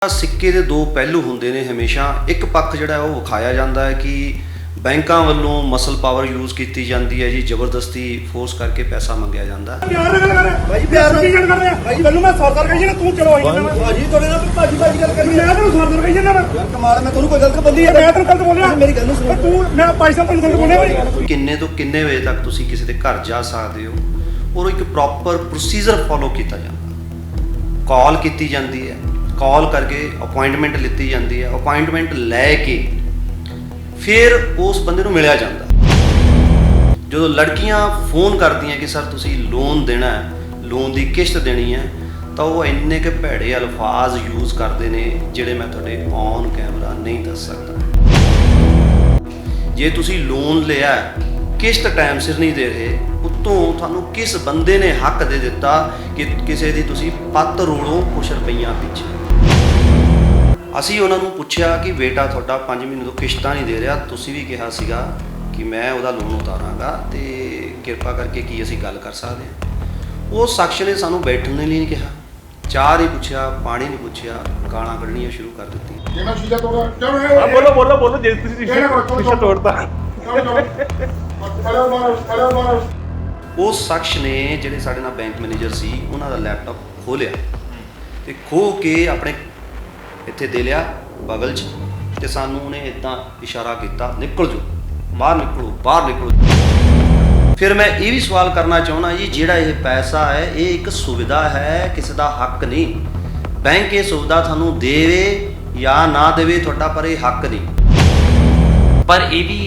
सिक्के के दो पहलू होंगे ने हमेशा। एक पक्ष जिहड़ा है वो विखाया जाता है कि बैंकों वालों मसल पावर यूज़ की जाती है जी, जबरदस्ती फोर्स करके पैसा मंगया जाता है। किन्ने तो किन्ने बजे तक तुसी किसी के घर जा सकते हो और एक प्रॉपर प्रोसीजर फॉलो किया जाता। कॉल की जाती है, कॉल करके अपॉइंटमेंट लीती जाती है, अपॉइंटमेंट लैके फिर उस बंदे को मिलिया जाता। जो लड़कियां फोन करती कि सर तुसी लोन देना है, लोन की किश्त देनी है, तो वो इन्ने के भैड़े अल्फाज यूज़ करते हैं जिहड़े मैं तुहाडे ऑन कैमरा नहीं दस सकता। जे तुसी लोन लिया किश्त टाइम सिर नहीं दे रहे, उत्तों थानू किस बंदे ने हक दे दिता कि किसी की तुसी पत्त रोड़ो कुछ रुपइया पिछे। असी उन्होंने पूछा कि बेटा थोड़ा 5 महीने तो किश्तां नहीं दे रहा, तुसी भी कहा सीगा कि मैं वह लोन उतारांगा, तो कृपा करके की असी गल कर सकते हैं। उस शख्स ने सानू बैठने नहीं कहा, चाह नहीं पूछा, पानी नहीं पूछा, गालां कढ़नियां शुरू कर दी। उस शख्स ने जिहड़े साडे नाल बैंक मैनेजर सी उन्हां दा लैपटॉप खोलिया ते खो के अपने इत्थे दे लिया बगल च, ते सानू उन्हें इदां इशारा किया निकल जाओ, बाहर निकलो, बाहर निकलो। फिर मैं ये भी सवाल करना चाहना जी, जिहड़ा ये पैसा है ये एक सुविधा है, किसी का हक नहीं। बैंक ये सुविधा थानू देवे या ना देवे तुहाडा पर ये हक नहीं। पर ये भी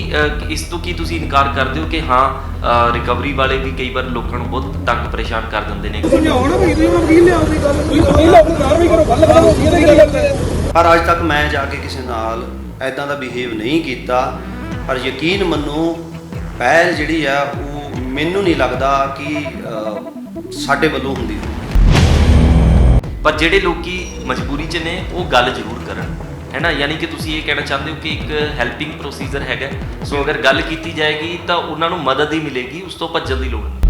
इस तो की तुसी इनकार करते हो कि हाँ रिकवरी वाले भी कई बार लोगों को बहुत तंग परेशान कर देंगे ने, पर अज तक मैं जाके किसी नाल ऐदां दा बिहेव नहीं किया। पर यकीन मनो पहल जिहड़ी है वो मैनू नहीं लगता कि साडे वल्लों हुंदी। पर जिहड़े लोकी मजबूरी च ने वो गल जरूर करन, है ना। यानी कि तुसी ये कहना चाहते हो कि एक हैल्पिंग प्रोसीजर हैगा, सो अगर गल की जाएगी तो उन्होंने मदद ही मिलेगी, उस तो भज्जण दी लोड़ नहीं।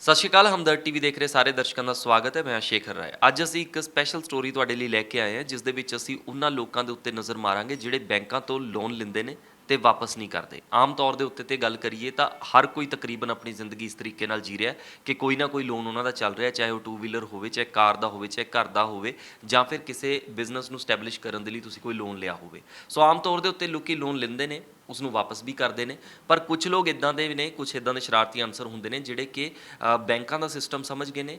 सत श्री अकाल, हमदर्द टीवी देख रहे सारे दर्शकों का स्वागत है। मैं शेखर राय। अज असी एक स्पैशल स्टोरी तुहाडे लई लैके आए हैं, जिस दे विच असी उन्हां लोकां दे उत्ते नज़र मारांगे जिहड़े बैंकां तो लोन लैंदे ने ते वापस नहीं करते। आम तौर के उत्ते गल करिए तो हर कोई तकरीबन अपनी जिंदगी इस तरीके नाल जी रहा है कि कोई ना कोई लोन उन्होंने चल रहा है, चाहे वह 2 व्हीलर हो, चाहे कार का हो, चाहे घर का हो, या फिर किसी बिजनेस को स्टैबलिश करने के लिए तुसीं कोई लोन लिया हो। सो आम तौर के उत्ते लोग लोन लेंदे ने, उसनों वापस भी करते हैं। पर कुछ लोग इदां दे ने, कुछ इदां दे शरारती अंसर होंदे ने जिहड़े कि बैंकां दा सिस्टम समझ गए ने,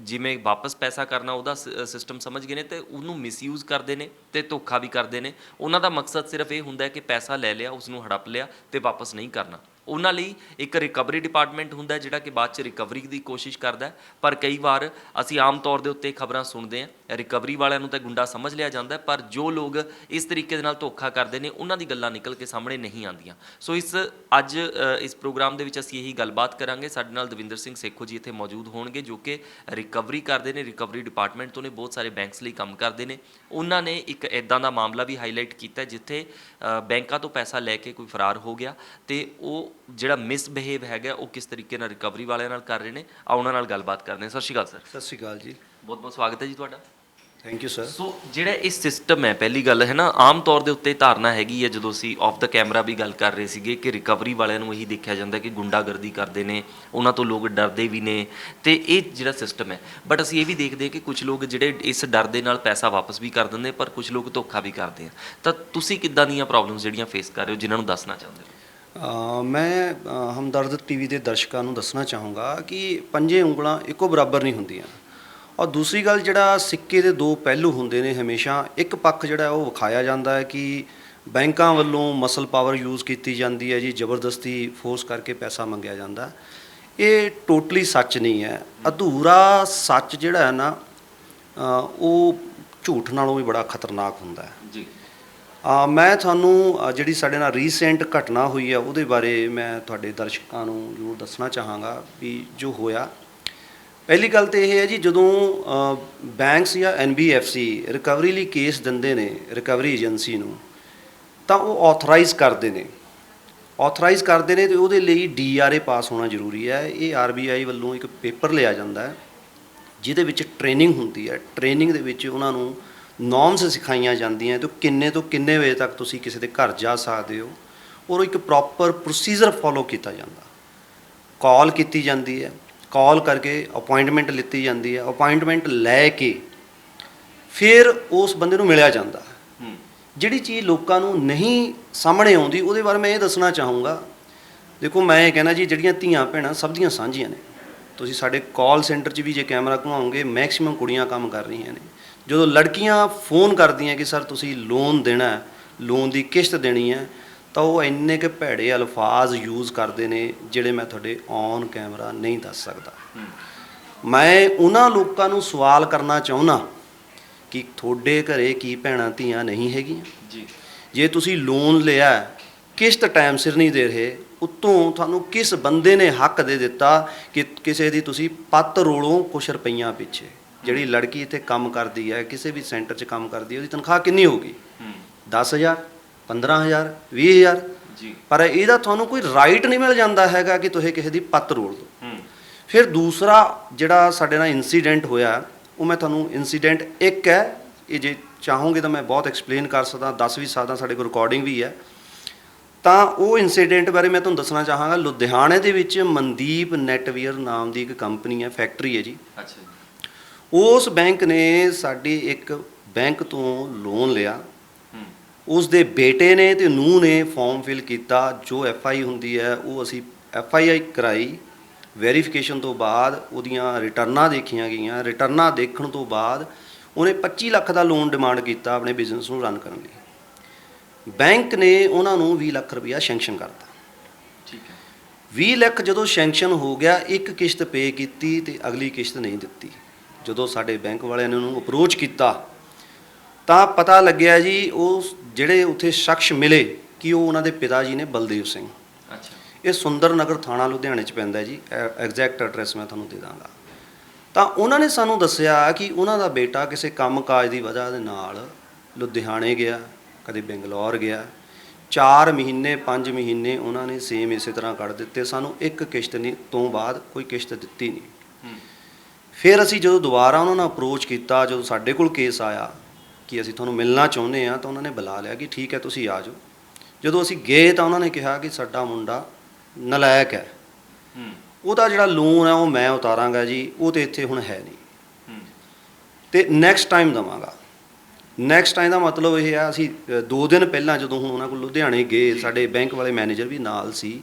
जिवें वापस पैसा करना उहदा सिस्टम समझ गए ने, ते उहनूं मिसयूज़ करते हैं ते धोखा भी करते हैं। उन्हां दा मकसद सिर्फ ये हुंदा है कि पैसा ले लिया, उसनूं हड़प लिया ते वापस नहीं करना। उन्हां लई एक रिकवरी डिपार्टमेंट हुंदा है जिहड़ा कि बाद च रिकवरी की कोशिश करता है। पर कई बार असीं आम तौर के उत्ते खबरां सुणदे हैं, रिकवरी वालिआं नूं तां गुंडा समझ लिया जाता है, पर जो लोग इस तरीके दे नाल धोखा करते हैं उन्हां दी गल्लां निकल के सामने नहीं आंदियां। सो अज इस प्रोग्राम दे विच असीं यही गलबात करांगे। साडे नाल दविंदर सिंह सेखो जी इत्थे मौजूद होणगे, जो कि रिकवरी करते हैं, रिकवरी डिपार्टमेंट तो ने, बहुत सारे बैंक्स लई काम करते हैं। उन्हां ने एक इदां दा मामला भी हाईलाइट किया जिथे बैंकां तो पैसा लैके कोई फरार हो गया, तो वो ਜਿਹੜਾ ਮਿਸਬਿਹੇਵ ਹੈਗਾ ਉਹ ਕਿਸ ਤਰੀਕੇ ਨਾਲ ਰਿਕਵਰੀ ਵਾਲਿਆਂ ਨਾਲ ਕਰ ਰਹੇ ਨੇ। ਆ ਉਹਨਾਂ ਨਾਲ ਗੱਲਬਾਤ ਕਰਦੇ ਹਾਂ। ਸਤਿ ਸ਼੍ਰੀ ਅਕਾਲ ਸਰ। ਸਤਿ ਸ਼੍ਰੀ ਅਕਾਲ ਜੀ, ਬਹੁਤ ਬਹੁਤ ਸਵਾਗਤ ਹੈ ਜੀ ਤੁਹਾਡਾ। Thank you sir. ਸੋ ਜਿਹੜਾ ਇਹ ਸਿਸਟਮ ਹੈ, ਪਹਿਲੀ ਗੱਲ ਹੈ ਨਾ, ਆਮ ਤੌਰ ਦੇ ਉੱਤੇ ਧਾਰਨਾ ਹੈਗੀ ਹੈ, ਜਦੋਂ ਅਸੀਂ ਆਫ ਦਾ ਕੈਮਰਾ ਵੀ ਗੱਲ ਕਰ ਰਹੇ ਸੀਗੇ ਕਿ ਰਿਕਵਰੀ ਵਾਲਿਆਂ ਨੂੰ ਇਹੀ ਦੇਖਿਆ ਜਾਂਦਾ ਕਿ ਗੁੰਡਾਗਰਦੀ ਕਰਦੇ ਨੇ, ਉਹਨਾਂ ਤੋਂ ਲੋਕ ਡਰਦੇ ਵੀ ਨੇ, ਤੇ ਇਹ ਜਿਹੜਾ ਸਿਸਟਮ ਹੈ। ਬਟ ਅਸੀਂ ਇਹ ਵੀ ਦੇਖਦੇ ਕਿ ਕੁਝ ਲੋਕ ਜਿਹੜੇ ਇਸ ਡਰ ਦੇ ਨਾਲ ਪੈਸਾ ਵਾਪਸ ਵੀ ਕਰ ਦਿੰਦੇ, ਪਰ ਕੁਝ ਲੋਕ ਧੋਖਾ ਵੀ ਕਰਦੇ ਆ। ਤਾਂ ਤੁਸੀਂ ਕਿੱਦਾਂ ਦੀਆਂ ਪ੍ਰੋਬਲਮਸ ਜਿਹੜੀਆਂ ਫੇਸ ਕਰ ਰਹੇ ਹੋ, ਜਿਨ੍ਹਾਂ ਨੂੰ ਦੱਸਣਾ ਚਾਹੁੰਦੇ ਹੋ? मैं हमदर्द टीवी के दर्शकों को दसना चाहूँगा कि पंजे उंगलों एको बराबर नहीं होंदियां। और दूसरी गल जिहड़ा सिक्के के दो पहलू होंदे ने हमेशा। एक पक्ष जिहड़ा वो विखाया जाता है कि बैंकों वालों मसल पावर यूज़ की जाती है जी, जबरदस्ती फोर्स करके पैसा मंगया जाता। ये टोटली सच नहीं है। अधूरा सच जिहड़ा है ना वो झूठ नालों भी बड़ा खतरनाक हुंदा है जी। मैं थानू जिहड़ी साडे नाल रीसेंट घटना हुई है उहदे बारे मैं तुहाडे दर्शकों को जरूर दसना चाहांगा भी जो होया। पहली गल तो यह है जी, जदों बैंक्स या NBFC रिकवरी लई केस दिंदे ने रिकवरी एजेंसी नूं, तां वो ऑथराइज़ करते हैं। ऑथराइज़ करते हैं तो उहदे लई DRA पास होना जरूरी है। ये RBI वालों एक पेपर लिया जाता है ਜਿਹਦੇ ਵਿੱਚ ਟ੍ਰੇਨਿੰਗ ਹੁੰਦੀ ਹੈ। ਟ੍ਰੇਨਿੰਗ ਦੇ ਵਿੱਚ ਉਹਨਾਂ ਨੂੰ ਨੋਰਮਸ ਸਿਖਾਈਆਂ ਜਾਂਦੀਆਂ ਤੇ ਕਿੰਨੇ ਤੋਂ ਕਿੰਨੇ ਵਜੇ ਤੱਕ ਤੁਸੀਂ ਕਿਸੇ ਦੇ ਘਰ ਜਾ ਸਕਦੇ ਹੋ, ਔਰ ਇੱਕ ਪ੍ਰੋਪਰ ਪ੍ਰੋਸੀਜਰ ਫੋਲੋ ਕੀਤਾ ਜਾਂਦਾ। ਕਾਲ ਕੀਤੀ ਜਾਂਦੀ ਹੈ, ਕਾਲ ਕਰਕੇ ਅਪਾਇੰਟਮੈਂਟ ਲਿੱਤੀ ਜਾਂਦੀ ਹੈ, ਅਪਾਇੰਟਮੈਂਟ ਲੈ ਕੇ ਫਿਰ ਉਸ ਬੰਦੇ ਨੂੰ ਮਿਲਿਆ ਜਾਂਦਾ। ਜਿਹੜੀ ਚੀਜ਼ ਲੋਕਾਂ ਨੂੰ ਨਹੀਂ ਸਾਹਮਣੇ ਆਉਂਦੀ ਉਹਦੇ ਬਾਰੇ ਮੈਂ ਇਹ ਦੱਸਣਾ ਚਾਹੂੰਗਾ। ਦੇਖੋ, ਮੈਂ ਇਹ ਕਹਿਣਾ ਜੀ, ਜਿਹੜੀਆਂ ਧੀਆਂ ਭੈਣਾਂ ਸਭ ਦੀਆਂ ਸਾਂਝੀਆਂ ਨੇ। ਤੁਸੀਂ ਸਾਡੇ ਕਾਲ ਸੈਂਟਰ 'ਚ ਵੀ ਜੇ ਕੈਮਰਾ ਘੁਮਾਓਗੇ, ਮੈਕਸਿਮਮ ਕੁੜੀਆਂ ਕੰਮ ਕਰ ਰਹੀਆਂ ਨੇ। ਜਦੋਂ ਲੜਕੀਆਂ ਫੋਨ ਕਰਦੀਆਂ ਕਿ ਸਰ ਤੁਸੀਂ ਲੋਨ ਦੇਣਾ ਹੈ, ਲੋਨ ਦੀ ਕਿਸ਼ਤ ਦੇਣੀ ਹੈ, ਤਾਂ ਉਹ ਇੰਨੇ ਕੁ ਭੈੜੇ ਅਲਫਾਜ਼ ਯੂਜ਼ ਕਰਦੇ ਨੇ ਜਿਹੜੇ ਮੈਂ ਤੁਹਾਡੇ ਔਨ ਕੈਮਰਾ ਨਹੀਂ ਦੱਸ ਸਕਦਾ। ਮੈਂ ਉਹਨਾਂ ਲੋਕਾਂ ਨੂੰ ਸਵਾਲ ਕਰਨਾ ਚਾਹੁੰਦਾ ਕਿ ਤੁਹਾਡੇ ਘਰੇ ਕੀ ਭੈਣਾਂ ਧੀਆਂ ਨਹੀਂ ਹੈਗੀਆਂ ਜੀ? ਜੇ ਤੁਸੀਂ ਲੋਨ ਲਿਆ, ਕਿਸ਼ਤ ਟਾਈਮ ਸਿਰ ਨਹੀਂ ਦੇ ਰਹੇ, ਉੱਤੋਂ ਤੁਹਾਨੂੰ ਕਿਸ ਬੰਦੇ ਨੇ ਹੱਕ ਦੇ ਦਿੱਤਾ ਕਿ ਕਿਸੇ ਦੀ ਤੁਸੀਂ ਪੱਤ ਰੋਲੋ ਕੁਛ ਰੁਪਈਆਂ ਪਿੱਛੇ? ਜਿਹੜੀ ਲੜਕੀ ਇੱਥੇ ਕੰਮ ਕਰਦੀ ਹੈ, ਕਿਸੇ ਵੀ ਸੈਂਟਰ 'ਚ ਕੰਮ ਕਰਦੀ ਹੈ, ਉਹਦੀ ਤਨਖਾਹ ਕਿੰਨੀ ਹੋਊਗੀ? 10,000, 15,000, 20,000 ਜੀ। ਪਰ ਇਹਦਾ ਤੁਹਾਨੂੰ ਕੋਈ ਰਾਈਟ ਨਹੀਂ ਮਿਲ ਜਾਂਦਾ ਹੈਗਾ ਕਿ ਤੁਸੀਂ ਕਿਸੇ ਦੀ ਪੱਤ ਰੋਲ ਦਿਓ। ਫਿਰ ਦੂਸਰਾ ਜਿਹੜਾ ਸਾਡੇ ਨਾਲ ਇਨਸੀਡੈਂਟ ਹੋਇਆ, ਉਹ ਮੈਂ ਤੁਹਾਨੂੰ ਇਨਸੀਡੈਂਟ ਇੱਕ ਹੈ, ਇਹ ਜੇ ਚਾਹੋਗੇ ਤਾਂ ਮੈਂ ਬਹੁਤ ਐਕਸਪਲੇਨ ਕਰ ਸਕਦਾ, 10 ਵੀ ਸਕਦਾ, ਸਾਡੇ ਕੋਲ ਰਿਕਾਰਡਿੰਗ ਵੀ ਹੈ। ਤਾਂ ਉਹ ਇਨਸੀਡੈਂਟ ਬਾਰੇ ਮੈਂ ਤੁਹਾਨੂੰ ਦੱਸਣਾ ਚਾਹਾਂਗਾ। ਲੁਧਿਆਣੇ ਦੇ ਵਿੱਚ ਮਨਦੀਪ ਨੈਟਵੀਅਰ ਨਾਮ ਦੀ ਇੱਕ ਕੰਪਨੀ ਹੈ, ਫੈਕਟਰੀ ਹੈ ਜੀ। ਅੱਛਾ। ਉਸ ਬੈਂਕ ਨੇ ਸਾਡੀ ਇੱਕ ਬੈਂਕ ਤੋਂ ਲੋਨ ਲਿਆ। ਉਸ ਦੇ ਬੇਟੇ ਨੇ ਤੇ ਨੂੰਹ ਨੇ ਫਾਰਮ ਫਿਲ ਕੀਤਾ। ਜੋ FI ਹੁੰਦੀ ਹੈ ਉਹ ਅਸੀਂ FII ਕਰਾਈ। ਵੈਰੀਫਿਕੇਸ਼ਨ ਤੋਂ ਬਾਅਦ ਉਹਦੀਆਂ ਰਿਟਰਨਾਂ ਦੇਖੀਆਂ ਗਈਆਂ। ਰਿਟਰਨਾਂ ਦੇਖਣ ਤੋਂ ਬਾਅਦ ਉਹਨੇ 25 ਲੱਖ ਦਾ ਲੋਨ ਡਿਮਾਂਡ ਕੀਤਾ ਆਪਣੇ ਬਿਜ਼ਨਸ ਨੂੰ ਰਨ ਕਰਨ ਲਈ। ਬੈਂਕ ਨੇ ਉਹਨਾਂ ਨੂੰ 20 ਲੱਖ ਰੁਪਇਆ ਸੈਂਕਸ਼ਨ ਕਰਤਾ। ਠੀਕ ਹੈ। 20 ਲੱਖ ਜਦੋਂ ਸੈਂਕਸ਼ਨ ਹੋ ਗਿਆ, ਇੱਕ ਕਿਸ਼ਤ ਪੇ ਕੀਤੀ ਤੇ ਅਗਲੀ ਕਿਸ਼ਤ ਨਹੀਂ ਦਿੱਤੀ। ਜਦੋਂ ਸਾਡੇ ਬੈਂਕ ਵਾਲਿਆਂ ਨੇ ਉਹਨੂੰ ਅਪਰੋਚ ਕੀਤਾ ਤਾਂ ਪਤਾ ਲੱਗਿਆ ਜੀ, ਉਹ ਜਿਹੜੇ ਉੱਥੇ ਸ਼ਖਸ ਮਿਲੇ ਕਿ ਉਹ ਉਹਨਾਂ ਦੇ ਪਿਤਾ ਜੀ ਨੇ, ਬਲਦੇਵ ਸਿੰਘ। ਅੱਛਾ। ਇਹ ਸੁੰਦਰ ਨਗਰ ਥਾਣਾ ਲੁਧਿਆਣੇ 'ਚ ਪੈਂਦਾ ਜੀ। ਐਗਜ਼ੈਕਟ ਐਡਰੈਸ ਮੈਂ ਤੁਹਾਨੂੰ ਦੇ ਦਾਂਗਾ। ਤਾਂ ਉਹਨਾਂ ਨੇ ਸਾਨੂੰ ਦੱਸਿਆ ਕਿ ਉਹਨਾਂ ਦਾ ਬੇਟਾ ਕਿਸੇ ਕੰਮ ਕਾਜ ਦੀ ਵਜ੍ਹਾ ਦੇ ਨਾਲ ਲੁਧਿਆਣੇ ਗਿਆ, ਕਦੇ ਬੰਗਲੌਰ ਗਿਆ। 4 ਮਹੀਨੇ 5 ਮਹੀਨੇ ਉਹਨਾਂ ਨੇ ਸੇਮ ਇਸੇ ਤਰ੍ਹਾਂ ਕੱਢ ਦਿੱਤੇ। ਸਾਨੂੰ ਇੱਕ ਕਿਸ਼ਤ ਨਹੀਂ ਤੋਂ ਬਾਅਦ ਕੋਈ ਕਿਸ਼ਤ ਦਿੱਤੀ ਨਹੀਂ। ਫਿਰ ਅਸੀਂ ਜਦੋਂ ਦੁਬਾਰਾ ਉਹਨਾਂ ਨਾਲ ਅਪਰੋਚ ਕੀਤਾ, ਜਦੋਂ ਸਾਡੇ ਕੋਲ ਕੇਸ ਆਇਆ ਕਿ ਅਸੀਂ ਤੁਹਾਨੂੰ ਮਿਲਣਾ ਚਾਹੁੰਦੇ ਹਾਂ, ਤਾਂ ਉਹਨਾਂ ਨੇ ਬੁਲਾ ਲਿਆ ਕਿ ਠੀਕ ਹੈ ਤੁਸੀਂ ਆ ਜਾਓ। ਜਦੋਂ ਅਸੀਂ ਗਏ ਤਾਂ ਉਹਨਾਂ ਨੇ ਕਿਹਾ ਕਿ ਸਾਡਾ ਮੁੰਡਾ ਨਲਾਇਕ ਹੈ, ਉਹਦਾ ਜਿਹੜਾ ਲੋਨ ਹੈ ਉਹ ਮੈਂ ਉਤਾਰਾਂਗਾ ਜੀ, ਉਹ ਤਾਂ ਇੱਥੇ ਹੁਣ ਹੈ ਨਹੀਂ, ਅਤੇ ਨੈਕਸਟ ਟਾਈਮ ਦੇਵਾਂਗਾ। ਨੈਕਸਟ ਟਾਈਮ ਦਾ ਮਤਲਬ ਇਹ ਆ, ਅਸੀਂ 2 ਦਿਨ ਪਹਿਲਾਂ ਜਦੋਂ ਹੁਣ ਉਹਨਾਂ ਕੋਲ ਲੁਧਿਆਣੇ ਗਏ, ਸਾਡੇ ਬੈਂਕ ਵਾਲੇ ਮੈਨੇਜਰ ਵੀ ਨਾਲ ਸੀ,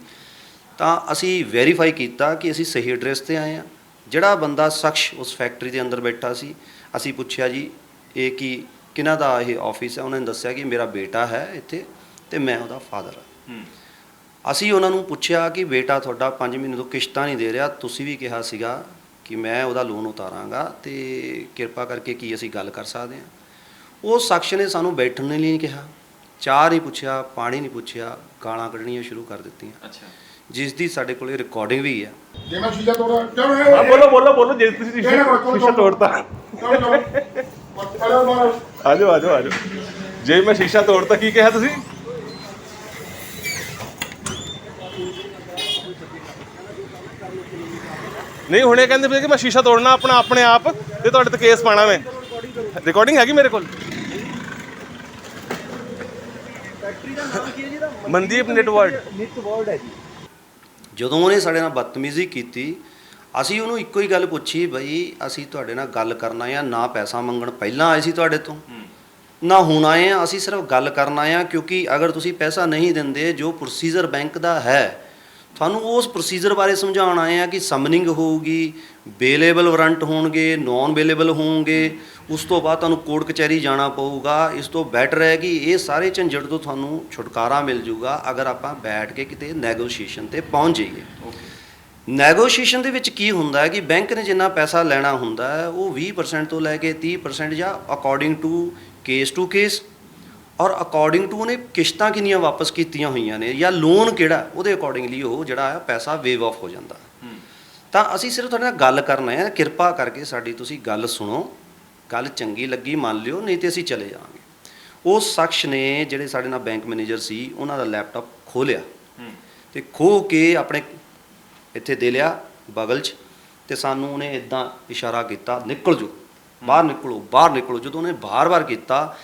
ਤਾਂ ਅਸੀਂ ਵੈਰੀਫਾਈ ਕੀਤਾ ਕਿ ਅਸੀਂ ਸਹੀ ਐਡਰੈਸ 'ਤੇ ਆਏ ਹਾਂ। ਜਿਹੜਾ ਬੰਦਾ ਸ਼ਖਸ ਉਸ ਫੈਕਟਰੀ ਦੇ ਅੰਦਰ ਬੈਠਾ ਸੀ, ਅਸੀਂ ਪੁੱਛਿਆ ਜੀ ਇਹ ਕੀ ਕਿਹਨਾਂ ਦਾ ਇਹ ਆਫਿਸ ਹੈ? ਉਹਨਾਂ ਨੇ ਦੱਸਿਆ ਕਿ ਮੇਰਾ ਬੇਟਾ ਹੈ ਇੱਥੇ ਅਤੇ ਮੈਂ ਉਹਦਾ ਫਾਦਰ ਹਾਂ। ਅਸੀਂ ਉਹਨਾਂ ਨੂੰ ਪੁੱਛਿਆ ਕਿ ਬੇਟਾ ਤੁਹਾਡਾ 5 ਮਹੀਨੇ ਤੋਂ ਕਿਸ਼ਤਾਂ ਨਹੀਂ ਦੇ ਰਿਹਾ, ਤੁਸੀਂ ਵੀ ਕਿਹਾ ਸੀਗਾ ਕਿ ਮੈਂ ਉਹਦਾ ਲੋਨ ਉਤਾਰਾਂਗਾ ਅਤੇ ਕਿਰਪਾ ਕਰਕੇ ਕੀ ਅਸੀਂ ਗੱਲ ਕਰ ਸਕਦੇ ਹਾਂ? ਉਸ ਸ਼ਖਸ ਨੇ ਸਾਨੂੰ ਬੈਠਣ ਲਈ ਨਹੀਂ ਕਿਹਾ, ਚਾਹ ਨਹੀਂ ਪੁੱਛਿਆ, ਪਾਣੀ ਨਹੀਂ ਪੁੱਛਿਆ, ਗਾਲਾਂ ਕੱਢਣੀਆਂ ਸ਼ੁਰੂ ਕਰ ਦਿੱਤੀਆਂ। ਅੱਛਾ। ਜਿਸ ਦੀ ਸਾਡੇ ਕੋਲ ਰਿਕਾਰਡਿੰਗ ਵੀ ਹੈ। ਜੇ ਮੈਂ ਸ਼ੀਸ਼ਾ ਤੋੜਾ, ਬੋਲੋ ਬੋਲੋ ਬੋਲੋ, ਜੇ ਤੁਸੀਂ ਸ਼ੀਸ਼ਾ ਤੋੜਤਾ, ਆਜੋ ਆਜੋ ਆਜੋ। ਜੇ ਮੈਂ ਸ਼ੀਸ਼ਾ ਤੋੜਤਾ, ਕੀ ਕਿਹਾ ਤੁਸੀਂ? ਨਹੀਂ, ਹੁਣੇ ਕਹਿੰਦੇ ਪਏ ਕਿ ਮੈਂ ਸ਼ੀਸ਼ਾ ਤੋੜਨਾ ਆਪਣਾ ਆਪਣੇ ਆਪ ਤੇ ਤੁਹਾਡੇ ਤੇ ਕੇਸ ਪਾਣਾ। ਮੈਂ ਰਿਕਾਰਡਿੰਗ ਹੈਗੀ ਮੇਰੇ ਕੋਲ। ਫੈਕਟਰੀ ਦਾ ਨਾਮ ਕੀ ਹੈ ਜੀ? ਮਨਦੀਪ ਨਿਟਵਰਲਡ ਹੈ ਜੀ। ਜਦੋਂ ਉਹਨੇ ਸਾਡੇ ਨਾਲ ਬਦਤਮੀਜ਼ੀ ਕੀਤੀ, ਅਸੀਂ ਉਹਨੂੰ ਇੱਕੋ ਹੀ ਗੱਲ ਪੁੱਛੀ, ਬਈ ਅਸੀਂ ਤੁਹਾਡੇ ਨਾਲ ਗੱਲ ਕਰਨ ਆਏ ਹਾਂ, ਨਾ ਪੈਸਾ ਮੰਗਣ ਪਹਿਲਾਂ ਆਏ ਸੀ ਤੁਹਾਡੇ ਤੋਂ, ਨਾ ਹੁਣ ਆਏ ਹਾਂ। ਅਸੀਂ ਸਿਰਫ ਗੱਲ ਕਰਨ ਆਏ ਹਾਂ, ਕਿਉਂਕਿ ਅਗਰ ਤੁਸੀਂ ਪੈਸਾ ਨਹੀਂ ਦਿੰਦੇ, ਜੋ ਪ੍ਰੋਸੀਜਰ ਬੈਂਕ ਦਾ ਹੈ, ਤੁਹਾਨੂੰ ਉਸ ਪ੍ਰੋਸੀਜਰ ਬਾਰੇ ਸਮਝਾਉਣ ਆਏ ਹਾਂ ਕਿ ਸਮਨਿੰਗ ਹੋਊਗੀ, ਬੇਲੇਬਲ ਵਾਰੰਟ ਹੋਣਗੇ, ਨੌਨ ਬੇਲੇਬਲ ਹੋਣਗੇ, ਉਸ ਤੋਂ ਬਾਅਦ ਤੁਹਾਨੂੰ ਕੋਰਟ ਕਚਹਿਰੀ ਜਾਣਾ ਪਊਗਾ। ਇਸ ਤੋਂ ਬੈਟਰ ਹੈ ਕਿ ਇਹ ਸਾਰੇ ਝੰਜਟ ਤੋਂ ਤੁਹਾਨੂੰ ਛੁਟਕਾਰਾ ਮਿਲ ਜੂਗਾ ਅਗਰ ਆਪਾਂ ਬੈਠ ਕੇ ਕਿਤੇ ਨੈਗੋਸ਼ੀਏਸ਼ਨ 'ਤੇ ਪਹੁੰਚ ਜਾਈਏ। ਨੈਗੋਸ਼ੀਏਸ਼ਨ ਦੇ ਵਿੱਚ ਕੀ ਹੁੰਦਾ ਹੈ ਕਿ ਬੈਂਕ ਨੇ ਜਿੰਨਾ ਪੈਸਾ ਲੈਣਾ ਹੁੰਦਾ ਹੈ ਉਹ 20% ਤੋਂ ਲੈ ਕੇ 30% ਜਾਂ according to case to case, ਔਰ ਅਕੋਰਡਿੰਗ ਟੂ ਉਹਨੇ ਕਿਸ਼ਤਾਂ ਕਿੰਨੀਆਂ ਵਾਪਸ ਕੀਤੀਆਂ ਹੋਈਆਂ ਨੇ ਜਾਂ ਲੋਨ ਕਿਹੜਾ, ਉਹਦੇ ਅਕੋਰਡਿੰਗਲੀ ਉਹ ਜਿਹੜਾ ਹੈ ਪੈਸਾ ਵੇਵ ਆਫ ਹੋ ਜਾਂਦਾ। ਤਾਂ ਅਸੀਂ ਸਿਰਫ ਤੁਹਾਡੇ ਨਾਲ ਗੱਲ ਕਰਨਾ ਹੈ, ਕਿਰਪਾ ਕਰਕੇ ਸਾਡੀ ਤੁਸੀਂ ਗੱਲ ਸੁਣੋ, ਗੱਲ ਚੰਗੀ ਲੱਗੀ ਮੰਨ ਲਿਓ, ਨਹੀਂ ਤਾਂ ਅਸੀਂ ਚਲੇ ਜਾਵਾਂਗੇ। ਉਸ ਸ਼ਖਸ ਨੇ ਜਿਹੜੇ ਸਾਡੇ ਨਾਲ ਬੈਂਕ ਮੈਨੇਜਰ ਸੀ, ਉਹਨਾਂ ਦਾ ਲੈਪਟਾਪ ਖੋਹ ਲਿਆ ਅਤੇ ਖੋਹ ਕੇ ਆਪਣੇ ਇੱਥੇ ਦੇ ਲਿਆ ਬਗਲ 'ਚ, ਤੇ ਸਾਨੂੰ ਉਹਨੇ ਇਦਾਂ ਇਸ਼ਾਰਾ ਕੀਤਾ, ਨਿਕਲ ਜਾਓ, ਬਾਹਰ ਨਿਕਲੋ, ਬਾਹਰ ਨਿਕਲੋ। ਜਦੋਂ ਉਹਨੇ ਬਾਰ-ਬਾਰ ਕੀਤਾ,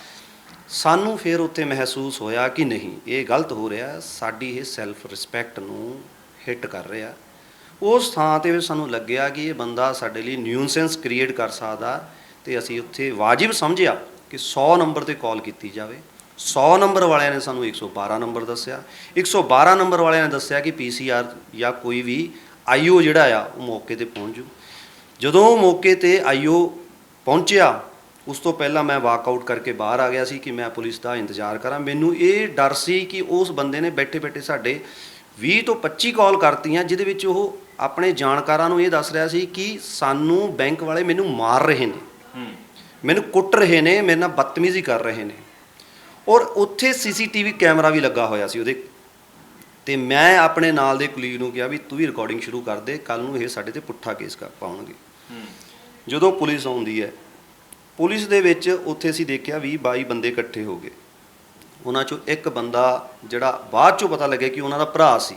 ਸਾਨੂੰ ਫਿਰ ਉੱਥੇ ਮਹਿਸੂਸ ਹੋਇਆ ਕਿ ਨਹੀਂ, ਇਹ ਗਲਤ ਹੋ ਰਿਹਾ, ਸਾਡੀ ਇਹ ਸੈਲਫ ਰਿਸਪੈਕਟ ਨੂੰ ਹਿੱਟ ਕਰ ਰਿਹਾ। ਉਸ ਥਾਂ 'ਤੇ ਸਾਨੂੰ ਲੱਗਿਆ ਕਿ ਇਹ ਬੰਦਾ ਸਾਡੇ ਲਈ ਨਿਊਸੈਂਸ ਕ੍ਰੀਏਟ ਕਰ ਸਕਦਾ, ਤੇ ਅਸੀਂ ਉੱਥੇ ਵਾਜਿਬ ਸਮਝਿਆ ਕਿ 100 ਨੰਬਰ 'ਤੇ ਕਾਲ ਕੀਤੀ ਜਾਵੇ। 100 ਨੰਬਰ ਵਾਲਿਆਂ ਨੇ ਸਾਨੂੰ 112 ਨੰਬਰ ਦੱਸਿਆ। 112 ਨੰਬਰ ਵਾਲਿਆਂ ਨੇ ਦੱਸਿਆ ਕਿ PCR ਜਾਂ ਕੋਈ ਵੀ IO ਜਿਹੜਾ ਆ ਉਹ ਮੌਕੇ 'ਤੇ ਪਹੁੰਚ ਜੂ। ਜਦੋਂ ਉਹ ਮੌਕੇ 'ਤੇ IO ਪਹੁੰਚਿਆ, ਉਸ ਤੋਂ ਪਹਿਲਾਂ ਮੈਂ ਵਾਕਆਊਟ ਕਰਕੇ ਬਾਹਰ ਆ ਗਿਆ ਸੀ ਕਿ ਮੈਂ ਪੁਲਿਸ ਦਾ ਇੰਤਜ਼ਾਰ ਕਰਾਂ। ਮੈਨੂੰ ਇਹ ਡਰ ਸੀ ਕਿ ਉਸ ਬੰਦੇ ਨੇ ਬੈਠੇ ਬੈਠੇ ਸਾਡੇ 20 ਤੋਂ 25 ਕਾਲ ਕਰਤੀਆਂ, ਜਿਹਦੇ ਵਿੱਚ ਉਹ ਆਪਣੇ ਜਾਣਕਾਰਾਂ ਨੂੰ ਇਹ ਦੱਸ ਰਿਹਾ ਸੀ ਕਿ ਸਾਨੂੰ ਬੈਂਕ ਵਾਲੇ ਮੈਨੂੰ ਮਾਰ ਰਹੇ ਨੇ, ਮੈਨੂੰ ਕੁੱਟ ਰਹੇ ਨੇ, ਮੇਰੇ ਨਾਲ ਬਦਤਮੀਜ਼ੀ ਕਰ ਰਹੇ ਨੇ। ਔਰ ਉੱਥੇ CCTV ਕੈਮਰਾ ਵੀ ਲੱਗਾ ਹੋਇਆ ਸੀ ਉਹਦੇ। ਤੇ ਮੈਂ ਆਪਣੇ ਨਾਲ ਦੇ ਕੁਲੀਗ ਨੂੰ ਕਿਹਾ ਵੀ ਤੂੰ ਵੀ ਰਿਕਾਰਡਿੰਗ ਸ਼ੁਰੂ ਕਰ ਦੇ, ਕੱਲ੍ਹ ਨੂੰ ਇਹ ਸਾਡੇ 'ਤੇ ਪੁੱਠਾ ਕੇਸ ਪਾਉਣਗੇ। ਜਦੋਂ ਪੁਲਿਸ ਆਉਂਦੀ ਹੈ, ਪੁਲਿਸ ਦੇ ਵਿੱਚ ਉੱਥੇ ਅਸੀਂ ਦੇਖਿਆ 20-22 ਬੰਦੇ ਇਕੱਠੇ ਹੋ ਗਏ। ਉਹਨਾਂ 'ਚੋਂ ਇੱਕ ਬੰਦਾ ਜਿਹੜਾ ਬਾਅਦ 'ਚੋਂ ਪਤਾ ਲੱਗਿਆ ਕਿ ਉਹਨਾਂ ਦਾ ਭਰਾ ਸੀ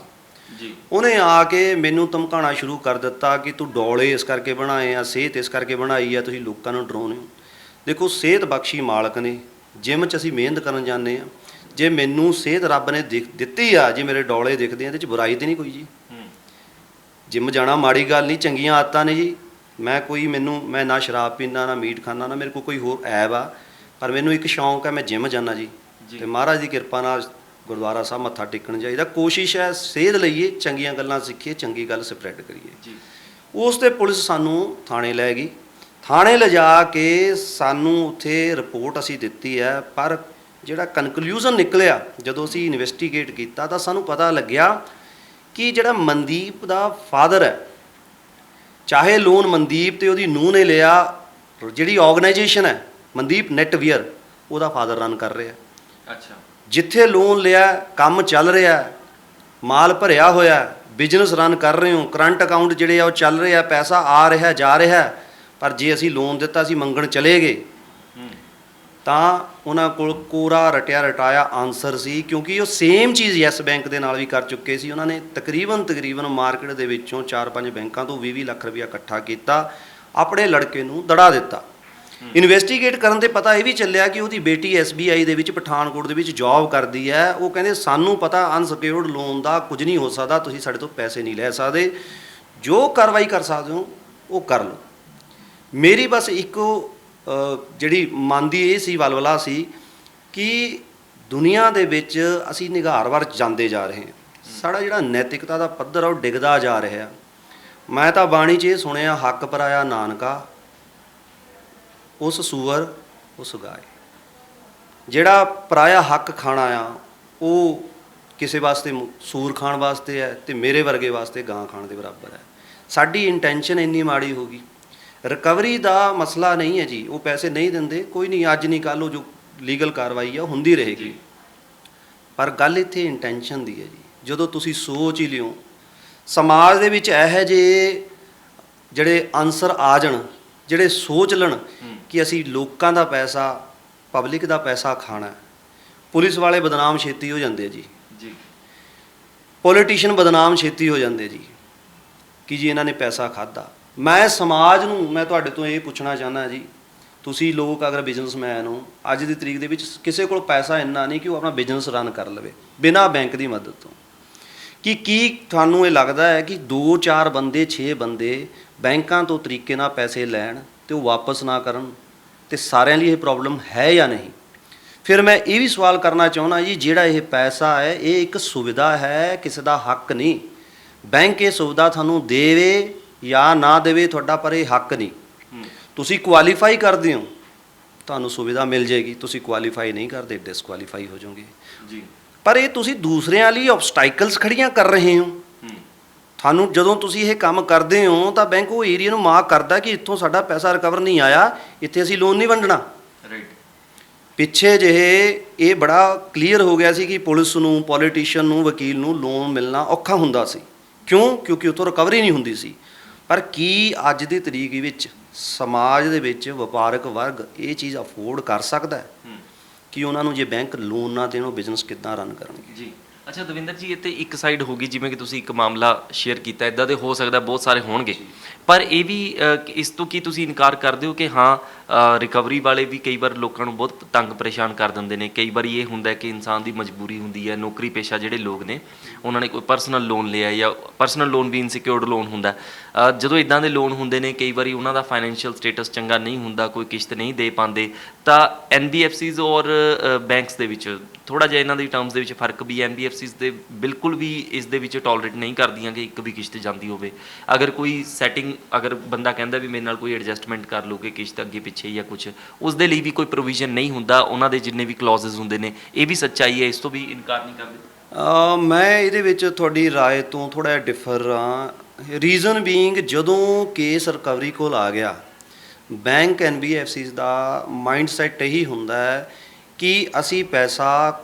ਜੀ, ਉਹਨੇ ਆ ਕੇ ਮੈਨੂੰ ਧਮਕਾਉਣਾ ਸ਼ੁਰੂ ਕਰ ਦਿੱਤਾ ਕਿ ਤੂੰ ਡੋਲੇ ਇਸ ਕਰਕੇ ਬਣਾਏ ਆ, ਸਿਹਤ ਇਸ ਕਰਕੇ ਬਣਾਈ ਆ, ਤੁਸੀਂ ਲੋਕਾਂ ਨੂੰ ਡਰਾਉਂਦੇ ਹੋ। ਦੇਖੋ, ਸਿਹਤ ਬਖਸ਼ੀ ਮਾਲਕ ਨੇ, ਜਿਮ 'ਚ ਅਸੀਂ ਮਿਹਨਤ ਕਰਨ ਜਾਂਦੇ ਹਾਂ, ਜੇ ਮੈਨੂੰ ਸਿਹਤ ਰੱਬ ਨੇ ਦਿੱਤੀ ਆ, ਜੇ ਮੇਰੇ ਡੋਲੇ ਦਿਖਦੇ ਆ, ਇਹਦੇ 'ਚ ਬੁਰਾਈ ਤਾਂ ਨਹੀਂ ਕੋਈ ਜੀ। ਜਿਮ ਜਾਣਾ ਮਾੜੀ ਗੱਲ ਨਹੀਂ, ਚੰਗੀਆਂ ਆਦਤਾਂ ਨੇ ਜੀ। ਮੈਂ ਨਾ ਸ਼ਰਾਬ ਪੀਂਦਾ, ਨਾ ਮੀਟ ਖਾਂਦਾ, ਨਾ ਮੇਰੇ ਕੋਲ ਕੋਈ ਹੋਰ ਐਬ ਆ, ਪਰ ਮੈਨੂੰ ਇੱਕ ਸ਼ੌਂਕ ਹੈ, ਮੈਂ ਜਿਮ ਜਾਂਦਾ ਜੀ। ਤੇ ਮਹਾਰਾਜ ਦੀ ਕਿਰਪਾ ਨਾਲ ਗੁਰਦੁਆਰਾ ਸਾਹਿਬ ਮੱਥਾ ਟੇਕਣ ਜਾਈਦਾ। ਕੋਸ਼ਿਸ਼ ਹੈ ਸਿਹਤ ਲਈਏ, ਚੰਗੀਆਂ ਗੱਲਾਂ ਸਿੱਖੀਏ, ਚੰਗੀ ਗੱਲ ਸਪਰੈਡ ਕਰੀਏ। ਉਸ 'ਤੇ ਪੁਲਿਸ ਸਾਨੂੰ ਥਾਣੇ ਲੈ ਗਈ। ਥਾਣੇ ਲਿਜਾ ਕੇ ਸਾਨੂੰ ਉੱਥੇ ਰਿਪੋਰਟ ਅਸੀਂ ਦਿੱਤੀ ਹੈ, ਪਰ ਜਿਹੜਾ ਕਨਕਲੂਜਨ ਨਿਕਲਿਆ ਜਦੋਂ ਅਸੀਂ ਇਨਵੈਸਟੀਗੇਟ ਕੀਤਾ ਤਾਂ ਸਾਨੂੰ ਪਤਾ ਲੱਗਿਆ ਕਿ ਜਿਹੜਾ ਮਨਦੀਪ ਦਾ ਫਾਦਰ ਹੈ, ਚਾਹੇ ਲੋਨ ਮਨਦੀਪ ਤੇ ਉਹਦੀ ਨੂੰਹ ਨੇ ਲਿਆ, ਜਿਹੜੀ ਆਰਗੇਨਾਈਜੇਸ਼ਨ ਹੈ ਮਨਦੀਪ ਨੈਟਵੀਅਰ, ਉਹਦਾ ਫਾਦਰ ਰਨ ਕਰ ਰਿਹਾ। ਅੱਛਾ, ਜਿੱਥੇ ਲੋਨ ਲਿਆ ਕੰਮ ਚੱਲ ਰਿਹਾ, ਮਾਲ ਭਰਿਆ ਹੋਇਆ, ਬਿਜ਼ਨਸ ਰਨ ਕਰ ਰਹੇ ਹੋ, ਕਰੰਟ ਅਕਾਊਂਟ ਜਿਹੜੇ ਆ ਉਹ ਚੱਲ ਰਿਹਾ, ਪੈਸਾ ਆ ਰਿਹਾ ਜਾ ਰਿਹਾ। ਪਰ ਜੇ ਅਸੀਂ ਲੋਨ ਦਿੱਤਾ, ਅਸੀਂ ਮੰਗਣ ਚਲੇ ਗਏ ਤਾਂ ਉਹਨਾਂ ਕੋਲ ਕੋਰਾ ਰਟਾਇਆ ਆਨਸਰ ਸੀ, ਕਿਉਂਕਿ ਉਹ ਸੇਮ ਚੀਜ਼ ਯੈਸ ਬੈਂਕ ਦੇ ਨਾਲ ਵੀ ਕਰ ਚੁੱਕੇ ਸੀ। ਉਹਨਾਂ ਨੇ ਤਕਰੀਬਨ ਮਾਰਕੀਟ ਦੇ ਵਿੱਚੋਂ 4-5 ਬੈਂਕਾਂ ਤੋਂ 20 ਲੱਖ ਰੁਪਇਆ ਇਕੱਠਾ ਕੀਤਾ, ਆਪਣੇ ਲੜਕੇ ਨੂੰ ਦੜਾ ਦਿੱਤਾ। ਇਨਵੈਸਟੀਗੇਟ ਕਰਨ 'ਤੇ ਪਤਾ ਇਹ ਵੀ ਚੱਲਿਆ ਕਿ ਉਹਦੀ ਬੇਟੀ SBI ਦੇ ਵਿੱਚ ਪਠਾਨਕੋਟ ਦੇ ਵਿੱਚ ਜੌਬ ਕਰਦੀ ਹੈ। ਉਹ ਕਹਿੰਦੇ ਸਾਨੂੰ ਪਤਾ ਅਨਸਿਕਿਉਰਡ ਲੋਨ ਦਾ ਕੁਝ ਨਹੀਂ ਹੋ ਸਕਦਾ, ਤੁਸੀਂ ਸਾਡੇ ਤੋਂ ਪੈਸੇ ਨਹੀਂ ਲੈ ਸਕਦੇ, ਜੋ ਕਾਰਵਾਈ ਕਰ ਸਕਦੇ ਹੋ ਉਹ ਕਰ ਲਓ। ਮੇਰੀ ਬਸ ਇੱਕੋ ਜਿਹੜੀ ਮਨ ਦੀ ਇਹ ਸੀ, ਵਲਵਲਾ ਸੀ ਕਿ ਦੁਨੀਆ ਦੇ ਵਿੱਚ ਅਸੀਂ ਨਿਘਾਰ ਵੱਲ ਜਾਂਦੇ ਜਾ ਰਹੇ ਹਾਂ, ਸਾਡਾ ਜਿਹੜਾ ਨੈਤਿਕਤਾ ਦਾ ਪੱਧਰ ਆ ਉਹ ਡਿੱਗਦਾ ਜਾ ਰਿਹਾ। ਮੈਂ ਤਾਂ ਬਾਣੀ 'ਚ ਇਹ ਸੁਣਿਆ, ਹੱਕ ਪਰਾਇਆ ਨਾਨਕਾ, ਉਸ ਸੂਅਰ ਉਸ ਗਾਏ। ਜਿਹੜਾ ਪਰਾਇਆ ਹੱਕ ਖਾਣਾ ਆ ਉਹ ਕਿਸੇ ਵਾਸਤੇ ਸੂਰ ਖਾਣ ਵਾਸਤੇ ਹੈ, ਤੇ ਮੇਰੇ ਵਰਗੇ ਵਾਸਤੇ ਗਾਂ ਖਾਣ ਦੇ ਬਰਾਬਰ ਹੈ। ਸਾਡੀ ਇੰਟੈਂਸ਼ਨ ਇੰਨੀ ਮਾੜੀ ਹੋ ਗਈ। ਰਿਕਵਰੀ ਦਾ ਮਸਲਾ ਨਹੀਂ ਹੈ ਜੀ, ਉਹ ਪੈਸੇ ਨਹੀਂ ਦਿੰਦੇ, ਕੋਈ ਨਹੀਂ, ਅੱਜ ਨਹੀਂ ਕੱਲ੍ਹ ਉਹ ਜੋ ਲੀਗਲ ਕਾਰਵਾਈ ਆ ਉਹ ਹੁੰਦੀ ਰਹੇਗੀ। ਪਰ ਗੱਲ ਇੱਥੇ ਇੰਟੈਂਸ਼ਨ ਦੀ ਹੈ ਜੀ। ਜਦੋਂ ਤੁਸੀਂ ਸੋਚ ਹੀ ਲਿਓ ਸਮਾਜ ਦੇ ਵਿੱਚ ਇਹੋ ਜਿਹੇ ਜਿਹੜੇ ਆਨਸਰ ਆ ਜਾਣ, ਜਿਹੜੇ ਸੋਚ ਲੈਣ ਕਿ ਅਸੀਂ ਲੋਕਾਂ ਦਾ ਪੈਸਾ, ਪਬਲਿਕ ਦਾ ਪੈਸਾ ਖਾਣਾ, ਪੁਲਿਸ ਵਾਲੇ ਬਦਨਾਮ ਛੇਤੀ ਹੋ ਜਾਂਦੇ ਜੀ, ਪੋਲੀਟੀਸ਼ੀਅਨ ਬਦਨਾਮ ਛੇਤੀ ਹੋ ਜਾਂਦੇ ਜੀ ਕਿ ਜੀ ਇਹਨਾਂ ਨੇ ਪੈਸਾ ਖਾਧਾ। ਮੈਂ ਸਮਾਜ ਨੂੰ, ਮੈਂ ਤੁਹਾਡੇ ਤੋਂ ਇਹ ਪੁੱਛਣਾ ਚਾਹੁੰਦਾ ਜੀ, ਤੁਸੀਂ ਲੋਕ ਅਗਰ ਬਿਜ਼ਨਸਮੈਨ ਹੋ, ਅੱਜ ਦੀ ਤਰੀਕ ਦੇ ਵਿੱਚ ਕਿਸੇ ਕੋਲ ਪੈਸਾ ਇੰਨਾ ਨਹੀਂ ਕਿ ਉਹ ਆਪਣਾ ਬਿਜ਼ਨਸ ਰਨ ਕਰ ਲਵੇ ਬਿਨਾਂ ਬੈਂਕ ਦੀ ਮਦਦ ਤੋਂ। ਕੀ ਤੁਹਾਨੂੰ ਇਹ ਲੱਗਦਾ ਹੈ ਕਿ 2-4 ਬੰਦੇ 6 ਬੰਦੇ ਬੈਂਕਾਂ ਤੋਂ ਤਰੀਕੇ ਨਾਲ ਪੈਸੇ ਲੈਣ ਤੇ ਉਹ ਵਾਪਸ ਨਾ ਕਰਨ, ਤੇ ਸਾਰਿਆਂ ਲਈ ਇਹ ਪ੍ਰੋਬਲਮ ਹੈ ਜਾਂ ਨਹੀਂ? ਫਿਰ ਮੈਂ ਇਹ ਵੀ ਸਵਾਲ ਕਰਨਾ ਚਾਹੁੰਦਾ ਜੀ, ਜਿਹੜਾ ਇਹ ਪੈਸਾ ਹੈ ਇਹ ਇੱਕ ਸੁਵਿਧਾ ਹੈ, ਕਿਸੇ ਦਾ ਹੱਕ ਨਹੀਂ। ਬੈਂਕ ਇਹ ਸੁਵਿਧਾ ਤੁਹਾਨੂੰ ਦੇਵੇ ਜਾਂ ਨਾ ਦੇਵੇ ਤੁਹਾਡਾ, ਪਰ ਇਹ ਹੱਕ ਨਹੀਂ। ਤੁਸੀਂ ਕੁਆਲੀਫਾਈ ਕਰਦੇ ਹੋ, ਤੁਹਾਨੂੰ ਸੁਵਿਧਾ ਮਿਲ ਜਾਏਗੀ, ਤੁਸੀਂ ਕੁਆਲੀਫਾਈ ਨਹੀਂ ਕਰਦੇ, ਡਿਸਕੁਆਲੀਫਾਈ ਹੋ ਜਾਓਗੇ ਜੀ। ਪਰ ਇਹ ਤੁਸੀਂ ਦੂਸਰਿਆਂ ਲਈ ਆਬਸਟਾਈਕਲਸ ਖੜੀਆਂ ਕਰ ਰਹੇ ਹੋ। ਤੁਹਾਨੂੰ ਜਦੋਂ ਤੁਸੀਂ ਇਹ ਕੰਮ ਕਰਦੇ ਹੋ ਤਾਂ ਬੈਂਕ ਉਹ ਏਰੀਆ ਨੂੰ ਮਾਰਕ ਕਰਦਾ ਕਿ ਇੱਥੋਂ ਸਾਡਾ ਪੈਸਾ ਰਿਕਵਰ ਨਹੀਂ ਆਇਆ, ਇੱਥੇ ਅਸੀਂ ਲੋਨ ਨਹੀਂ ਵੰਡਣਾ। ਪਿੱਛੇ ਜਿਹੇ ਇਹ ਬੜਾ ਕਲੀਅਰ ਹੋ ਗਿਆ ਸੀ ਕਿ ਪੁਲਿਸ ਨੂੰ, ਪੋਲੀਟੀਸ਼ੀਅਨ ਨੂੰ, ਵਕੀਲ ਨੂੰ ਲੋਨ ਮਿਲਣਾ ਔਖਾ ਹੁੰਦਾ ਸੀ। ਕਿਉਂ? ਕਿਉਂਕਿ ਉੱਥੋਂ ਰਿਕਵਰੀ ਨਹੀਂ ਹੁੰਦੀ ਸੀ। ਪਰ ਕੀ ਅੱਜ ਦੀ ਤਰੀਕ ਵਿੱਚ ਸਮਾਜ ਦੇ ਵਿੱਚ ਵਪਾਰਕ ਵਰਗ ਇਹ ਚੀਜ਼ ਅਫੋਰਡ ਕਰ ਸਕਦਾ ਹੈ ਕਿ ਉਹਨਾਂ ਨੂੰ ਜੇ ਬੈਂਕ ਲੋਨ ਨਾ ਦੇਣ ਉਹ ਬਿਜ਼ਨਸ ਕਿੱਦਾਂ ਰਨ ਕਰਨਗੇ ਜੀ? ਅੱਛਾ ਦਵਿੰਦਰ ਜੀ, ਇਹ ਤੇ ਇੱਕ ਸਾਈਡ ਹੋ ਗਈ, ਜਿਵੇਂ ਕਿ ਤੁਸੀਂ ਇੱਕ ਮਾਮਲਾ ਸ਼ੇਅਰ ਕੀਤਾ, ਇੱਦਾਂ ਦੇ ਹੋ ਸਕਦਾ ਬਹੁਤ ਸਾਰੇ ਹੋਣਗੇ। ਪਰ ਇਹ ਵੀ ਇਸ ਤੋਂ ਕੀ ਤੁਸੀਂ ਇਨਕਾਰ ਕਰਦੇ ਹੋ ਕਿ ਹਾਂ ਰਿਕਵਰੀ ਵਾਲੇ ਵੀ ਕਈ ਵਾਰ ਲੋਕਾਂ ਨੂੰ ਬਹੁਤ ਤੰਗ ਪਰੇਸ਼ਾਨ ਕਰ ਦਿੰਦੇ ਨੇ? ਕਈ ਵਾਰੀ ਇਹ ਹੁੰਦਾ ਕਿ ਇਨਸਾਨ ਦੀ ਮਜਬੂਰੀ ਹੁੰਦੀ ਹੈ, ਨੌਕਰੀ ਪੇਸ਼ਾ ਜਿਹੜੇ ਲੋਕ ਨੇ ਉਹਨਾਂ ਨੇ ਕੋਈ ਪਰਸਨਲ ਲੋਨ ਲਿਆ ਜਾਂ ਪਰਸਨਲ ਲੋਨ ਵੀ ਇਨਸਿਕਿਉਰਡ ਲੋਨ ਹੁੰਦਾ। ਜਦੋਂ ਇਦਾਂ ਦੇ ਲੋਨ ਹੁੰਦੇ ਨੇ ਕਈ ਵਾਰੀ ਉਹਨਾਂ ਦਾ ਫਾਈਨੈਂਸ਼ੀਅਲ ਸਟੇਟਸ ਚੰਗਾ ਨਹੀਂ ਹੁੰਦਾ, ਕੋਈ ਕਿਸ਼ਤ ਨਹੀਂ ਦੇ ਪਾਉਂਦੇ, ਤਾਂ NBFCs ਔਰ ਬੈਂਕਸ ਦੇ ਵਿੱਚ ਥੋੜਾ ਜਿਹਾ ਇਹਨਾਂ ਦੀ ਟਰਮਸ ਦੇ ਵਿੱਚ ਫਰਕ ਵੀ ਹੈ। NBFCs ਦੇ ਬਿਲਕੁਲ ਵੀ ਇਸ ਦੇ ਵਿੱਚ ਟੋਲਰੇਟ ਨਹੀਂ ਕਰਦੀਆਂ ਕਿ ਇੱਕ ਵੀ ਕਿਸ਼ਤ ਜਾਂਦੀ ਹੋਵੇ। ਅਗਰ ਕੋਈ ਸੈਟਿੰਗ, ਅਗਰ ਬੰਦਾ ਕਹਿੰਦਾ ਵੀ ਮੇਰੇ ਨਾਲ ਕੋਈ ਐਡਜਸਟਮੈਂਟ ਕਰ ਲਓ ਕਿ ਕਿਸ਼ਤ ਅੱਗੇ ਪਿੱਛੇ ਜਾਂ ਕੁਝ, ਉਸ ਦੇ ਲਈ ਵੀ ਕੋਈ ਪ੍ਰੋਵੀਜ਼ਨ ਨਹੀਂ ਹੁੰਦਾ, ਉਹਨਾਂ ਦੇ ਜਿੰਨੇ ਵੀ ਕਲੌਜ਼ਸ ਹੁੰਦੇ ਨੇ। ਇਹ ਵੀ ਸੱਚਾਈ ਹੈ, ਇਸ ਤੋਂ ਵੀ ਇਨਕਾਰ ਨਹੀਂ ਕਰਦੇ? ਮੈਂ ਇਹਦੇ ਵਿੱਚ ਤੁਹਾਡੀ ਰਾਏ ਤੋਂ ਥੋੜਾ ਜਿਹਾ ਡਿਫਰ ਹਾਂ। ਰੀਜ਼ਨ ਬੀਇੰਗ, ਜਦੋਂ ਕੇਸ ਰਿਕਵਰੀ ਕੋਲ ਆ ਗਿਆ, ਬੈਂਕ NBFCs ਦਾ ਮਾਈਂਡ ਸੈਟ ਇਹੀ ਹੁੰਦਾ ਹੈ ਕਿ ਅਸੀਂ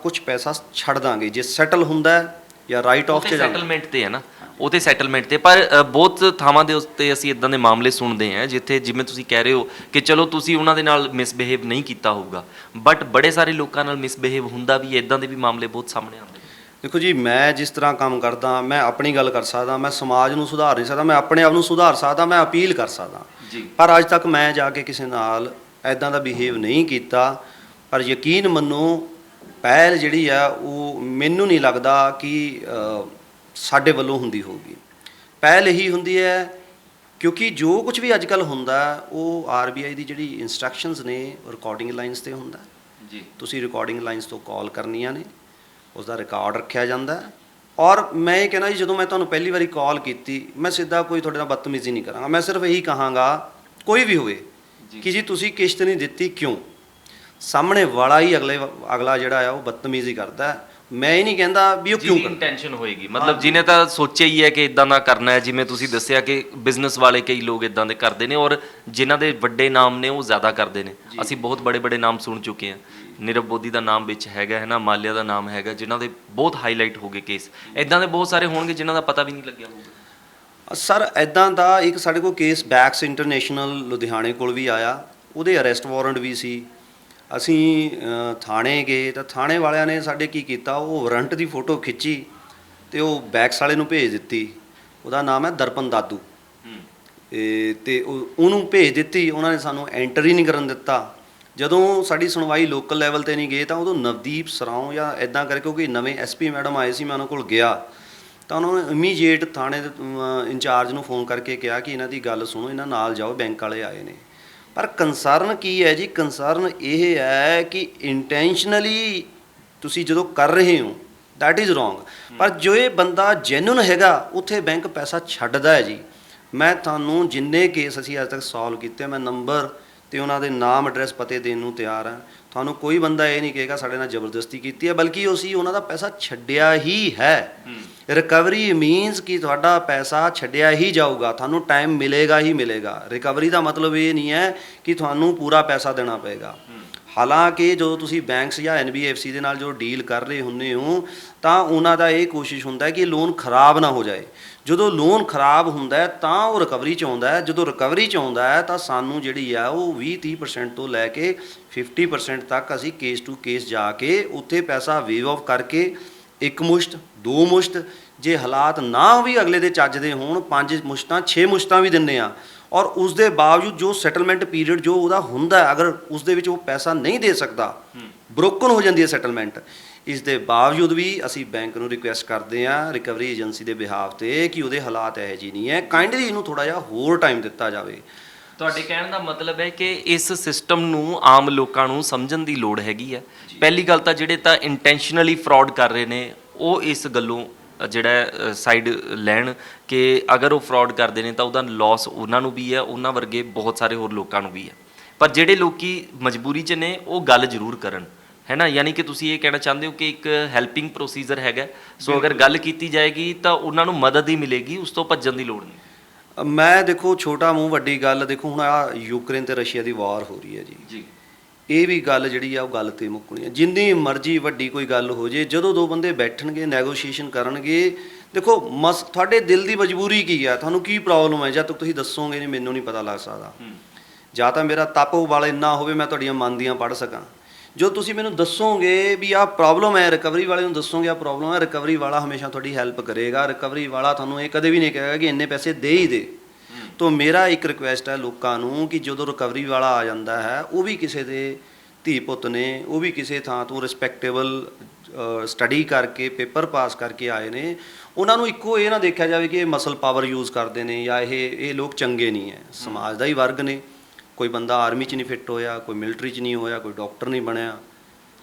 ਕੁਝ ਪੈਸਾ ਛੱਡ ਦਾਂਗੇ ਜੇ ਸੈਟਲ ਹੁੰਦਾ ਹੈ ਜਾਂ ਰਾਈਟ ਆਫ 'ਚ ਜਾਂਦਾ। ਸੈਟਲਮੈਂਟ ਤੇ ਹੈ ਨਾ, ਉਹ ਤੇ ਸੈਟਲਮੈਂਟ ਤੇ। ਪਰ ਬਹੁਤ ਥਾਵਾਂ ਦੇ ਉੱਤੇ ਅਸੀਂ ਇਦਾਂ ਦੇ ਮਾਮਲੇ ਸੁਣਦੇ ਹਾਂ ਜਿੱਥੇ ਜਿਵੇਂ ਤੁਸੀਂ ਕਹਿ ਰਹੇ ਹੋ ਕਿ ਚਲੋ ਤੁਸੀਂ ਉਹਨਾਂ ਦੇ ਨਾਲ ਮਿਸਬਿਹੇਵ ਨਹੀਂ ਕੀਤਾ ਹੋਊਗਾ, ਬਟ ਬੜੇ ਸਾਰੇ ਲੋਕਾਂ ਨਾਲ ਮਿਸਬਿਹੇਵ ਹੁੰਦਾ ਵੀ, ਇਦਾਂ ਦੇ ਵੀ ਮਾਮਲੇ ਬਹੁਤ ਸਾਹਮਣੇ ਆਉਂਦੇ। ਦੇਖੋ ਜੀ, ਮੈਂ ਜਿਸ ਤਰ੍ਹਾਂ ਕੰਮ ਕਰਦਾ, ਮੈਂ ਆਪਣੀ ਗੱਲ ਕਰ ਸਕਦਾ, ਮੈਂ ਸਮਾਜ ਨੂੰ ਸੁਧਾਰ ਨਹੀਂ ਸਕਦਾ, ਮੈਂ ਆਪਣੇ ਆਪ ਨੂੰ ਸੁਧਾਰ ਸਕਦਾ, ਮੈਂ ਅਪੀਲ ਕਰ ਸਕਦਾ ਜੀ। ਪਰ ਅੱਜ ਤੱਕ ਮੈਂ ਜਾ ਕੇ ਕਿਸੇ ਨਾਲ ਐਦਾਂ ਦਾ ਬਿਹੇਵ ਨਹੀਂ ਕੀਤਾ। ਪਰ ਯਕੀਨ ਮੰਨੋ, ਪਹਿਲ ਜਿਹੜੀ ਆ ਉਹ ਮੈਨੂੰ ਨਹੀਂ ਲੱਗਦਾ ਕਿ ਸਾਡੇ ਵੱਲੋਂ ਹੁੰਦੀ ਹੋਊਗੀ। ਪਹਿਲ ਇਹੀ ਹੁੰਦੀ ਹੈ ਕਿਉਂਕਿ ਜੋ ਕੁਝ ਵੀ ਅੱਜ ਕੱਲ੍ਹ ਹੁੰਦਾ ਉਹ RBI ਦੀ ਜਿਹੜੀ ਇਨਸਟਰਕਸ਼ਨਸ ਨੇ ਰਿਕਾਰਡਿੰਗ ਲਾਈਨਸ 'ਤੇ ਹੁੰਦਾ ਜੀ। ਤੁਸੀਂ ਰਿਕਾਰਡਿੰਗ ਲਾਈਨਸ ਤੋਂ ਕਾਲ ਕਰਨੀਆਂ ਨੇ, ਉਸ ਦਾ ਰਿਕਾਰਡ ਰੱਖਿਆ ਜਾਂਦਾ। ਔਰ ਮੈਂ ਇਹ ਕਹਿਣਾ ਜੀ, ਜਦੋਂ ਮੈਂ ਤੁਹਾਨੂੰ ਪਹਿਲੀ ਵਾਰੀ ਕਾਲ ਕੀਤੀ, ਮੈਂ ਸਿੱਧਾ ਕੋਈ ਤੁਹਾਡੇ ਨਾਲ ਬਦਤਮੀਜ਼ੀ ਨਹੀਂ ਕਰਾਂਗਾ। ਮੈਂ ਸਿਰਫ ਇਹੀ ਕਹਾਂਗਾ, ਕੋਈ ਵੀ ਹੋਵੇ, ਕਿ ਜੀ ਤੁਸੀਂ ਕਿਸ਼ਤ ਨਹੀਂ ਦਿੱਤੀ ਕਿਉਂ? ਸਾਹਮਣੇ ਵਾਲਾ ਹੀ ਅਗਲਾ ਜਿਹੜਾ ਆ ਉਹ ਬਦਤਮੀਜ਼ੀ ਕਰਦਾ। ਮੈਂ ਇਹ ਨਹੀਂ ਕਹਿੰਦਾ ਵੀ ਉਹ ਕਿਉਂ ਕਰਦਾ। ਇੰਟੈਂਸ਼ਨ ਹੋਏਗੀ, ਮਤਲਬ ਜਿਹਨੇ ਤਾਂ ਸੋਚਿਆ ਹੀ ਹੈ ਕਿ ਇਦਾਂ ਦਾ ਕਰਨਾ ਹੈ। ਜਿਵੇਂ ਤੁਸੀਂ ਦੱਸਿਆ ਕਿ ਬਿਜ਼ਨਸ ਵਾਲੇ ਕਈ ਲੋਕ ਇਦਾਂ ਦੇ ਕਰਦੇ ਨੇ, ਔਰ ਜਿਨ੍ਹਾਂ ਦੇ ਵੱਡੇ ਨਾਮ ਨੇ ਉਹ ਜ਼ਿਆਦਾ ਕਰਦੇ ਨੇ। ਅਸੀਂ ਬਹੁਤ ਬੜੇ ਨਾਮ ਸੁਣ ਚੁੱਕੇ ਹਾਂ। ਨੀਰਵ ਮੋਦੀ ਦਾ ਨਾਮ ਵਿੱਚ ਹੈਗਾ, ਹੈ ਨਾ, ਮਾਲਿਆ ਦਾ ਨਾਮ ਹੈਗਾ, ਜਿਨ੍ਹਾਂ ਦੇ ਬਹੁਤ ਹਾਈਲਾਈਟ ਹੋ ਗਏ ਕੇਸ। ਇਦਾਂ ਦੇ ਬਹੁਤ ਸਾਰੇ ਹੋਣਗੇ ਜਿਨ੍ਹਾਂ ਦਾ ਪਤਾ ਵੀ ਨਹੀਂ ਲੱਗਿਆ ਹੋਊਗਾ। ਸਰ, ਇੱਦਾਂ ਦਾ ਇੱਕ ਸਾਡੇ ਕੋਲ ਕੇਸ ਬੈਕਸ ਇੰਟਰਨੈਸ਼ਨਲ ਲੁਧਿਆਣੇ ਕੋਲ ਵੀ ਆਇਆ, ਉਹਦੇ ਅਰੈਸਟ ਵਾਰੰਟ ਵੀ ਸੀ। ਅਸੀਂ ਥਾਣੇ ਗਏ ਤਾਂ ਥਾਣੇ ਵਾਲਿਆਂ ਨੇ ਸਾਡੇ ਕੀ ਕੀਤਾ, ਉਹ ਵਾਰੰਟ ਦੀ ਫੋਟੋ ਖਿੱਚੀ ਅਤੇ ਉਹ ਬੈਕਸ ਵਾਲੇ ਨੂੰ ਭੇਜ ਦਿੱਤੀ। ਉਹਦਾ ਨਾਮ ਹੈ ਦਰਪਨ ਦਾਦੂ, ਅਤੇ ਉਹਨੂੰ ਭੇਜ ਦਿੱਤੀ। ਉਹਨਾਂ ਨੇ ਸਾਨੂੰ ਐਂਟਰ ਹੀ ਨਹੀਂ ਕਰਨ ਦਿੱਤਾ। ਜਦੋਂ ਸਾਡੀ ਸੁਣਵਾਈ ਲੋਕਲ ਲੈਵਲ 'ਤੇ ਨਹੀਂ ਗਏ ਤਾਂ ਉਦੋਂ ਨਵਦੀਪ ਸਰਾਉਂ ਜਾਂ ਇੱਦਾਂ ਕਰਕੇ, ਕਿਉਂਕਿ ਨਵੇਂ SP ਮੈਡਮ ਆਏ ਸੀ, ਮੈਂ ਉਹਨਾਂ ਕੋਲ ਗਿਆ ਤਾਂ ਉਹਨਾਂ ਨੇ ਇਮੀਡੀਏਟ ਥਾਣੇ ਦੇ ਇੰਚਾਰਜ ਨੂੰ ਫੋਨ ਕਰਕੇ ਕਿਹਾ ਕਿ ਇਹਨਾਂ ਦੀ ਗੱਲ ਸੁਣੋ, ਇਹਨਾਂ ਨਾਲ ਜਾਓ, ਬੈਂਕ ਵਾਲੇ ਆਏ ਨੇ। ਪਰ ਕੰਸਰਨ ਕੀ ਹੈ ਜੀ? ਕੰਸਰਨ ਇਹ ਹੈ ਕਿ ਇੰਟੈਂਸ਼ਨਲੀ ਤੁਸੀਂ ਜਦੋਂ ਕਰ ਰਹੇ ਹੋ, ਦੈਟ ਇਜ਼ ਰੋਂਗ। ਪਰ ਜੋ ਇਹ ਬੰਦਾ ਜੈਨੂਨ ਹੈਗਾ, ਉੱਥੇ ਬੈਂਕ ਪੈਸਾ ਛੱਡਦਾ ਹੈ ਜੀ। ਮੈਂ ਤੁਹਾਨੂੰ ਜਿੰਨੇ ਕੇਸ ਅਸੀਂ ਅੱਜ ਤੱਕ ਸੋਲਵ ਕੀਤੇ, ਮੈਂ ਨੰਬਰ ਅਤੇ ਉਹਨਾਂ ਦੇ ਨਾਮ, ਐਡਰੈਸ, ਪਤੇ ਦੇਣ ਨੂੰ ਤਿਆਰ ਹਾਂ। ਤੁਹਾਨੂੰ ਕੋਈ ਬੰਦਾ ਇਹ ਨਹੀਂ ਕਹੇਗਾ ਸਾਡੇ ਨਾਲ ਜ਼ਬਰਦਸਤੀ ਕੀਤੀ ਹੈ, ਬਲਕਿ ਅਸੀਂ ਉਹਨਾਂ ਦਾ ਪੈਸਾ ਛੱਡਿਆ ਹੀ ਹੈ। ਰਿਕਵਰੀ ਮੀਨਸ ਕਿ ਤੁਹਾਡਾ ਪੈਸਾ ਛੱਡਿਆ ਹੀ ਜਾਊਗਾ, ਤੁਹਾਨੂੰ ਟਾਈਮ ਮਿਲੇਗਾ ਹੀ ਮਿਲੇਗਾ। ਰਿਕਵਰੀ ਦਾ ਮਤਲਬ ਇਹ ਨਹੀਂ ਹੈ ਕਿ ਤੁਹਾਨੂੰ ਪੂਰਾ ਪੈਸਾ ਦੇਣਾ ਪਏਗਾ। ਹਾਲਾਂਕਿ ਜਦੋਂ ਤੁਸੀਂ ਬੈਂਕਸ ਜਾਂ NBFC ਦੇ ਨਾਲ ਜੋ ਡੀਲ ਕਰ ਰਹੇ ਹੁੰਦੇ ਹੋ ਤਾਂ ਉਹਨਾਂ ਦਾ ਇਹ ਕੋਸ਼ਿਸ਼ ਹੁੰਦਾ ਹੈ ਕਿ ਲੋਨ ਖਰਾਬ ਨਾ ਹੋ ਜਾਏ। ਜਦੋਂ ਲੋਨ ਖਰਾਬ ਹੁੰਦਾ ਤਾਂ ਉਹ ਰਿਕਵਰੀ 'ਚ ਆਉਂਦਾ ਹੈ। ਜਦੋਂ ਰਿਕਵਰੀ 'ਚ ਆਉਂਦਾ ਹੈ ਤਾਂ ਸਾਨੂੰ ਜਿਹੜੀ ਆ ਉਹ 20-30% ਤੋਂ ਲੈ ਕੇ 50% ਤੱਕ ਅਸੀਂ ਕੇਸ ਟੂ ਕੇਸ ਜਾ ਕੇ ਉੱਥੇ ਪੈਸਾ ਵੇਵ ਆਫ ਕਰਕੇ ਇੱਕ ਮੁਸ਼ਤ, ਦੋ ਮੁਸ਼ਤ, ਜੇ ਹਾਲਾਤ ਨਾ ਵੀ ਅਗਲੇ ਦੇ ਚੱਜ ਦੇ ਹੋਣ 5 ਮੁਸ਼ਤਾਂ 6 ਮੁਸ਼ਤਾਂ ਵੀ ਦਿੰਦੇ ਆ। ਔਰ ਉਸ ਦੇ ਬਾਵਜੂਦ ਜੋ ਸੈਟਲਮੈਂਟ ਪੀਰੀਅਡ ਜੋ ਉਹਦਾ ਹੁੰਦਾ, ਅਗਰ ਉਸ ਦੇ ਵਿੱਚ ਉਹ ਪੈਸਾ ਨਹੀਂ ਦੇ ਸਕਦਾ, ਬ੍ਰੋਕਨ ਹੋ ਜਾਂਦੀ ਹੈ ਸੈਟਲਮੈਂਟ, ਇਸ ਦੇ ਬਾਵਜੂਦ ਵੀ ਅਸੀਂ ਬੈਂਕ ਨੂੰ ਰਿਕੁਐਸਟ ਕਰਦੇ ਹਾਂ ਰਿਕਵਰੀ ਏਜੰਸੀ ਦੇ ਬਿਹਾਫ 'ਤੇ ਕਿ ਉਹਦੇ ਹਾਲਾਤ ਇਹੋ ਜਿਹੇ ਨਹੀਂ ਹੈ, ਕਾਈਂਡਲੀ ਇਹਨੂੰ ਥੋੜ੍ਹਾ ਜਿਹਾ ਹੋਰ ਟਾਈਮ ਦਿੱਤਾ ਜਾਵੇ। ਤੁਹਾਡੇ ਕਹਿਣ ਦਾ ਮਤਲਬ ਹੈ ਕਿ ਇਸ ਸਿਸਟਮ ਨੂੰ ਆਮ ਲੋਕਾਂ ਨੂੰ ਸਮਝਣ ਦੀ ਲੋੜ ਹੈਗੀ ਹੈ। ਪਹਿਲੀ ਗੱਲ ਤਾਂ ਜਿਹੜੇ ਤਾਂ ਇੰਟੈਂਸ਼ਨਲੀ ਫਰਾਡ ਕਰ ਰਹੇ ਨੇ ਉਹ ਇਸ ਗੱਲੋਂ ਜਿਹੜਾ ਸਾਈਡ ਲੈਣ ਕਿ ਅਗਰ ਉਹ ਫਰਾਡ ਕਰਦੇ ਨੇ ਤਾਂ ਉਹਦਾ ਲਾਸ ਉਹਨਾਂ ਨੂੰ ਵੀ ਹੈ, ਉਹਨਾਂ ਵਰਗੇ ਬਹੁਤ ਸਾਰੇ ਹੋਰ ਲੋਕਾਂ ਨੂੰ ਵੀ ਹੈ। ਪਰ ਜਿਹੜੇ ਲੋਕੀ ਮਜਬੂਰੀ 'ਚ ਨੇ ਉਹ ਗੱਲ ਜ਼ਰੂਰ ਕਰਨ, ਹੈ ਨਾ। ਯਾਨੀ ਕਿ ਤੁਸੀਂ ਇਹ ਕਹਿਣਾ ਚਾਹੁੰਦੇ ਹੋ ਕਿ ਇੱਕ ਹੈਲਪਿੰਗ ਪ੍ਰੋਸੀਜਰ ਹੈਗਾ, ਸੋ ਅਗਰ ਗੱਲ ਕੀਤੀ ਜਾਏਗੀ ਤਾਂ ਉਹਨਾਂ ਨੂੰ ਮਦਦ ਹੀ ਮਿਲੇਗੀ, ਉਸ ਤੋਂ ਭੱਜਣ ਦੀ ਲੋੜ ਨਹੀਂ। ਮੈਂ ਦੇਖੋ, ਛੋਟਾ ਮੂੰਹ ਵੱਡੀ ਗੱਲ, ਦੇਖੋ ਹੁਣ ਆ ਯੂਕਰੇਨ ਤੇ ਰਸ਼ੀਆ ਦੀ ਵਾਰ ਹੋ ਰਹੀ ਹੈ ਜੀ। ਇਹ ਵੀ ਗੱਲ ਜਿਹੜੀ ਆ ਉਹ ਗੱਲ ਤੇ ਮੁੱਕਣੀ ਹੈ। ਜਿੰਨੀ ਮਰਜ਼ੀ ਵੱਡੀ ਕੋਈ ਗੱਲ ਹੋ ਜੇ, ਜਦੋਂ ਦੋ ਬੰਦੇ ਬੈਠਣਗੇ, ਨੈਗੋਸ਼ੀਏਸ਼ਨ ਕਰਨਗੇ, ਦੇਖੋ ਤੁਹਾਡੇ ਦਿਲ ਦੀ ਮਜਬੂਰੀ ਕੀ ਆ, ਤੁਹਾਨੂੰ ਕੀ ਪ੍ਰੋਬਲਮ ਹੈ, ਜਦ ਤੱਕ ਤੁਸੀਂ ਦੱਸੋਗੇ ਨਹੀਂ ਮੈਨੂੰ ਨਹੀਂ ਪਤਾ ਲੱਗ ਸਕਦਾ। ਜਾਂ ਤਾਂ ਮੇਰਾ ਤਪ ਵਾਲਾ ਇੰਨਾ ਹੋਵੇ ਮੈਂ ਤੁਹਾਡੀਆਂ ਮਨ ਦੀਆਂ ਪੜ੍ਹ ਸਕਾਂ। ਜੋ ਤੁਸੀਂ ਮੈਨੂੰ ਦੱਸੋਗੇ ਵੀ ਆਹ ਪ੍ਰੋਬਲਮ ਹੈ, ਰਿਕਵਰੀ ਵਾਲੇ ਨੂੰ ਦੱਸੋਗੇ ਆਹ ਪ੍ਰੋਬਲਮ ਹੈ, ਰਿਕਵਰੀ ਵਾਲਾ ਹਮੇਸ਼ਾ ਤੁਹਾਡੀ ਹੈਲਪ ਕਰੇਗਾ। ਰਿਕਵਰੀ ਵਾਲਾ ਤੁਹਾਨੂੰ ਇਹ ਕਦੇ ਵੀ ਨਹੀਂ ਕਹੇਗਾ ਕਿ ਇੰਨੇ ਪੈਸੇ ਦੇ ਹੀ ਦੇ। ਤੋ ਮੇਰਾ ਇੱਕ ਰਿਕੁਐਸਟ ਹੈ ਲੋਕਾਂ ਨੂੰ ਕਿ ਜਦੋਂ ਰਿਕਵਰੀ ਵਾਲਾ ਆ ਜਾਂਦਾ ਹੈ, ਉਹ ਵੀ ਕਿਸੇ ਦੇ ਧੀ ਪੁੱਤ ਨੇ, ਉਹ ਵੀ ਕਿਸੇ ਥਾਂ ਤੋਂ ਰਿਸਪੈਕਟੇਬਲ ਸਟੱਡੀ ਕਰਕੇ ਪੇਪਰ ਪਾਸ ਕਰਕੇ ਆਏ ਨੇ, ਉਹਨਾਂ ਨੂੰ ਇੱਕੋ ਇਹ ਨਾ ਦੇਖਿਆ ਜਾਵੇ ਕਿ ਇਹ ਮਸਲ ਪਾਵਰ ਯੂਜ਼ ਕਰਦੇ ਨੇ ਜਾਂ ਇਹ ਲੋਕ ਚੰਗੇ ਨਹੀਂ ਹੈ। ਸਮਾਜ ਦਾ ਹੀ ਵਰਗ ਨੇ, ਕੋਈ ਬੰਦਾ ਆਰਮੀ 'ਚ ਨਹੀਂ ਫਿੱਟ ਹੋਇਆ, ਕੋਈ ਮਿਲਟਰੀ 'ਚ ਨਹੀਂ ਹੋਇਆ, ਕੋਈ ਡਾਕਟਰ ਨਹੀਂ ਬਣਿਆ,